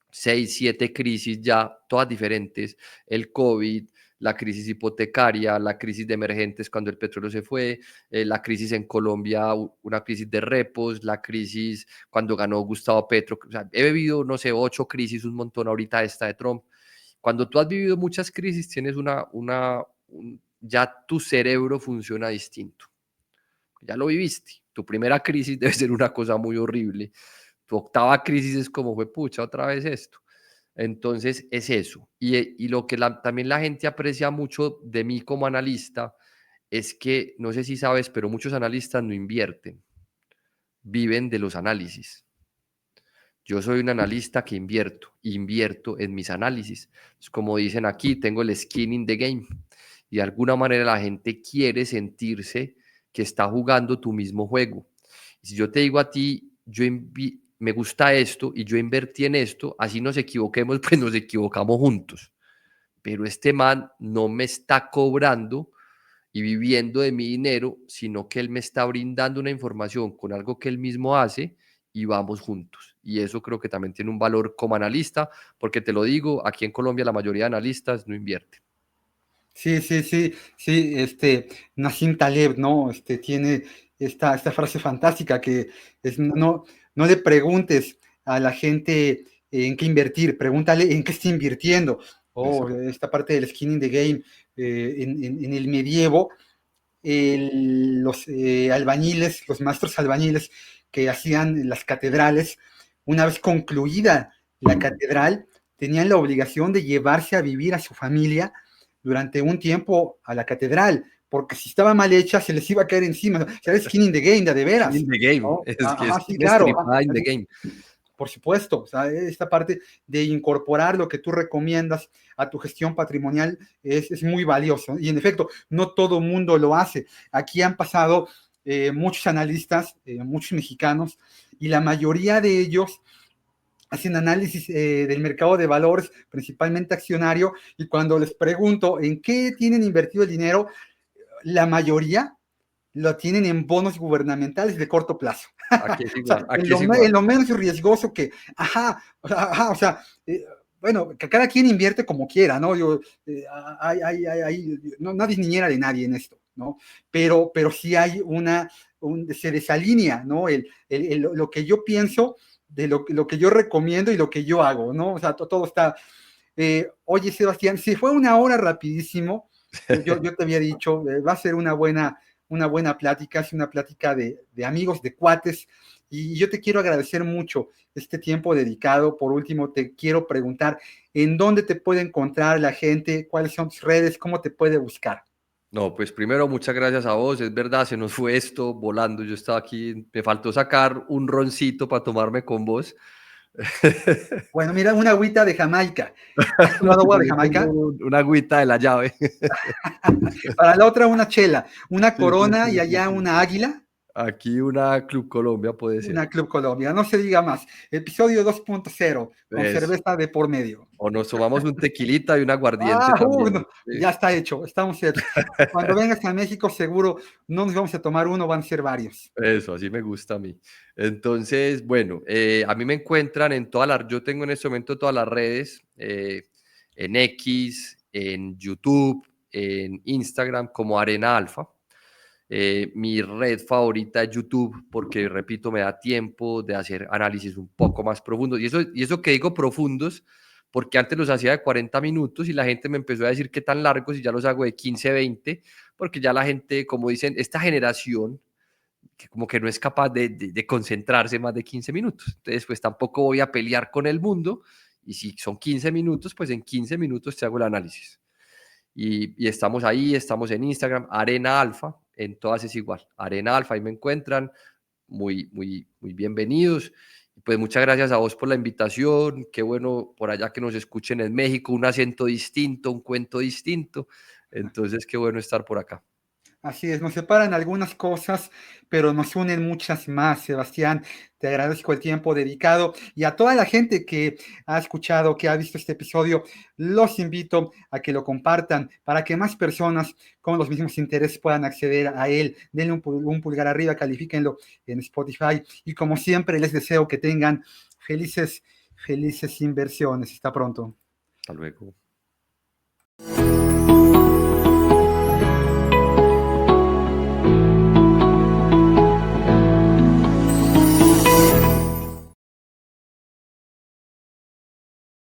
6, 7 crisis ya, todas diferentes, el COVID, la crisis hipotecaria, la crisis de emergentes cuando el petróleo se fue, la crisis en Colombia, una crisis de repos, la crisis cuando ganó Gustavo Petro, o sea, he vivido, no sé, 8 crisis, un montón ahorita esta de Trump. Cuando tú has vivido muchas crisis, tienes ya tu cerebro funciona distinto. Ya lo viviste. Tu primera crisis debe ser una cosa muy horrible. Tu octava crisis es como fue pucha, otra vez esto. Entonces es eso. Y lo que también la gente aprecia mucho de mí como analista es que, no sé si sabes, pero muchos analistas no invierten, viven de los análisis. Yo soy un analista que invierto en mis análisis. Es como dicen aquí, tengo el skin in the game. Y de alguna manera la gente quiere sentirse que está jugando tu mismo juego. Y si yo te digo a ti, me gusta esto y yo invertí en esto, así nos equivoquemos, pues nos equivocamos juntos. Pero este man no me está cobrando y viviendo de mi dinero, sino que él me está brindando una información con algo que él mismo hace y vamos juntos. Y eso creo que también tiene un valor como analista, porque te lo digo, aquí en Colombia la mayoría de analistas no invierten. Sí, sí, sí, sí, Nassim Taleb, ¿no? Tiene esta frase fantástica que es: no le preguntes a la gente en qué invertir, pregúntale en qué está invirtiendo. O Exacto. esta parte del skin in the game, en el medievo, los albañiles, los maestros albañiles que hacían las catedrales, una vez concluida la catedral, tenían la obligación de llevarse a vivir a su familia durante un tiempo a la catedral, porque si estaba mal hecha se les iba a caer encima. O sea, es skin in the game, de Skin veras, in the game, ¿no? es que Ajá, es sí, skin claro. estripada in the game. Por supuesto, o sea, esta parte de incorporar lo que tú recomiendas a tu gestión patrimonial es muy valioso. Y en efecto, no todo mundo lo hace. Aquí han pasado muchos analistas, muchos mexicanos, y la mayoría de ellos hacen análisis del mercado de valores, principalmente accionario, y cuando les pregunto en qué tienen invertido el dinero, la mayoría lo tienen en bonos gubernamentales de corto plazo. Aquí es O sea, igual, aquí es igual. en lo menos riesgoso que, o sea, bueno, que cada quien invierte como quiera, ¿no? Yo, no, nadie es niñera de nadie en esto, ¿no? Pero sí hay se desalinea, ¿no? Lo que yo pienso de lo que yo recomiendo y lo que yo hago, ¿no? O sea, todo está... oye, Sebastián, si fue una hora rapidísimo, yo te había dicho, va a ser una buena plática, es una plática de amigos, de cuates, y yo te quiero agradecer mucho este tiempo dedicado. Por último, te quiero preguntar, ¿en dónde te puede encontrar la gente? ¿Cuáles son tus redes? ¿Cómo te puede buscar? No, pues primero muchas gracias a vos, es verdad, se nos fue esto volando, yo estaba aquí, me faltó sacar un roncito para tomarme con vos. Bueno, mira, una agüita de Jamaica. ¿Has No, probado agua yo de aquí tengo Jamaica? una agüita de la llave. Para la otra, una chela, una Sí, sí, corona y sí, sí, allá sí. una águila. Aquí una Club Colombia puede ser. Una Club Colombia, no se diga más. Episodio 2.0 con Eso. cerveza de por medio. O nos tomamos un tequilita y un aguardiente también. No, Sí. ya está hecho, estamos hechos. Cuando vengas a México, seguro no nos vamos a tomar uno, van a ser varios. Eso, así me gusta a mí. Entonces, bueno, a mí me encuentran en todas las, yo tengo en este momento todas las redes, en X, en YouTube, en Instagram como Arena Alfa. Mi red favorita es YouTube porque, repito, me da tiempo de hacer análisis un poco más profundos. Y eso que digo profundos, porque antes los hacía de 40 minutos y la gente me empezó a decir qué tan largos y ya los hago de 15, 20, porque ya la gente, como dicen, esta generación que como que no es capaz de concentrarse más de 15 minutos. Entonces, pues tampoco voy a pelear con el mundo y si son 15 minutos, pues en 15 minutos te hago el análisis. Y estamos ahí, estamos en Instagram, Arena Alfa, en todas es igual. Arena Alfa, ahí me encuentran, muy bienvenidos. Pues muchas gracias a vos por la invitación, qué bueno por allá que nos escuchen en México, un acento distinto, un cuento distinto. Entonces, qué bueno estar por acá. Así es, nos separan algunas cosas, pero nos unen muchas más, Sebastián. Te agradezco el tiempo dedicado y a toda la gente que ha escuchado, que ha visto este episodio, los invito a que lo compartan para que más personas con los mismos intereses puedan acceder a él. Denle un pulgar arriba, califíquenlo en Spotify y como siempre les deseo que tengan felices inversiones. Hasta pronto. Hasta luego.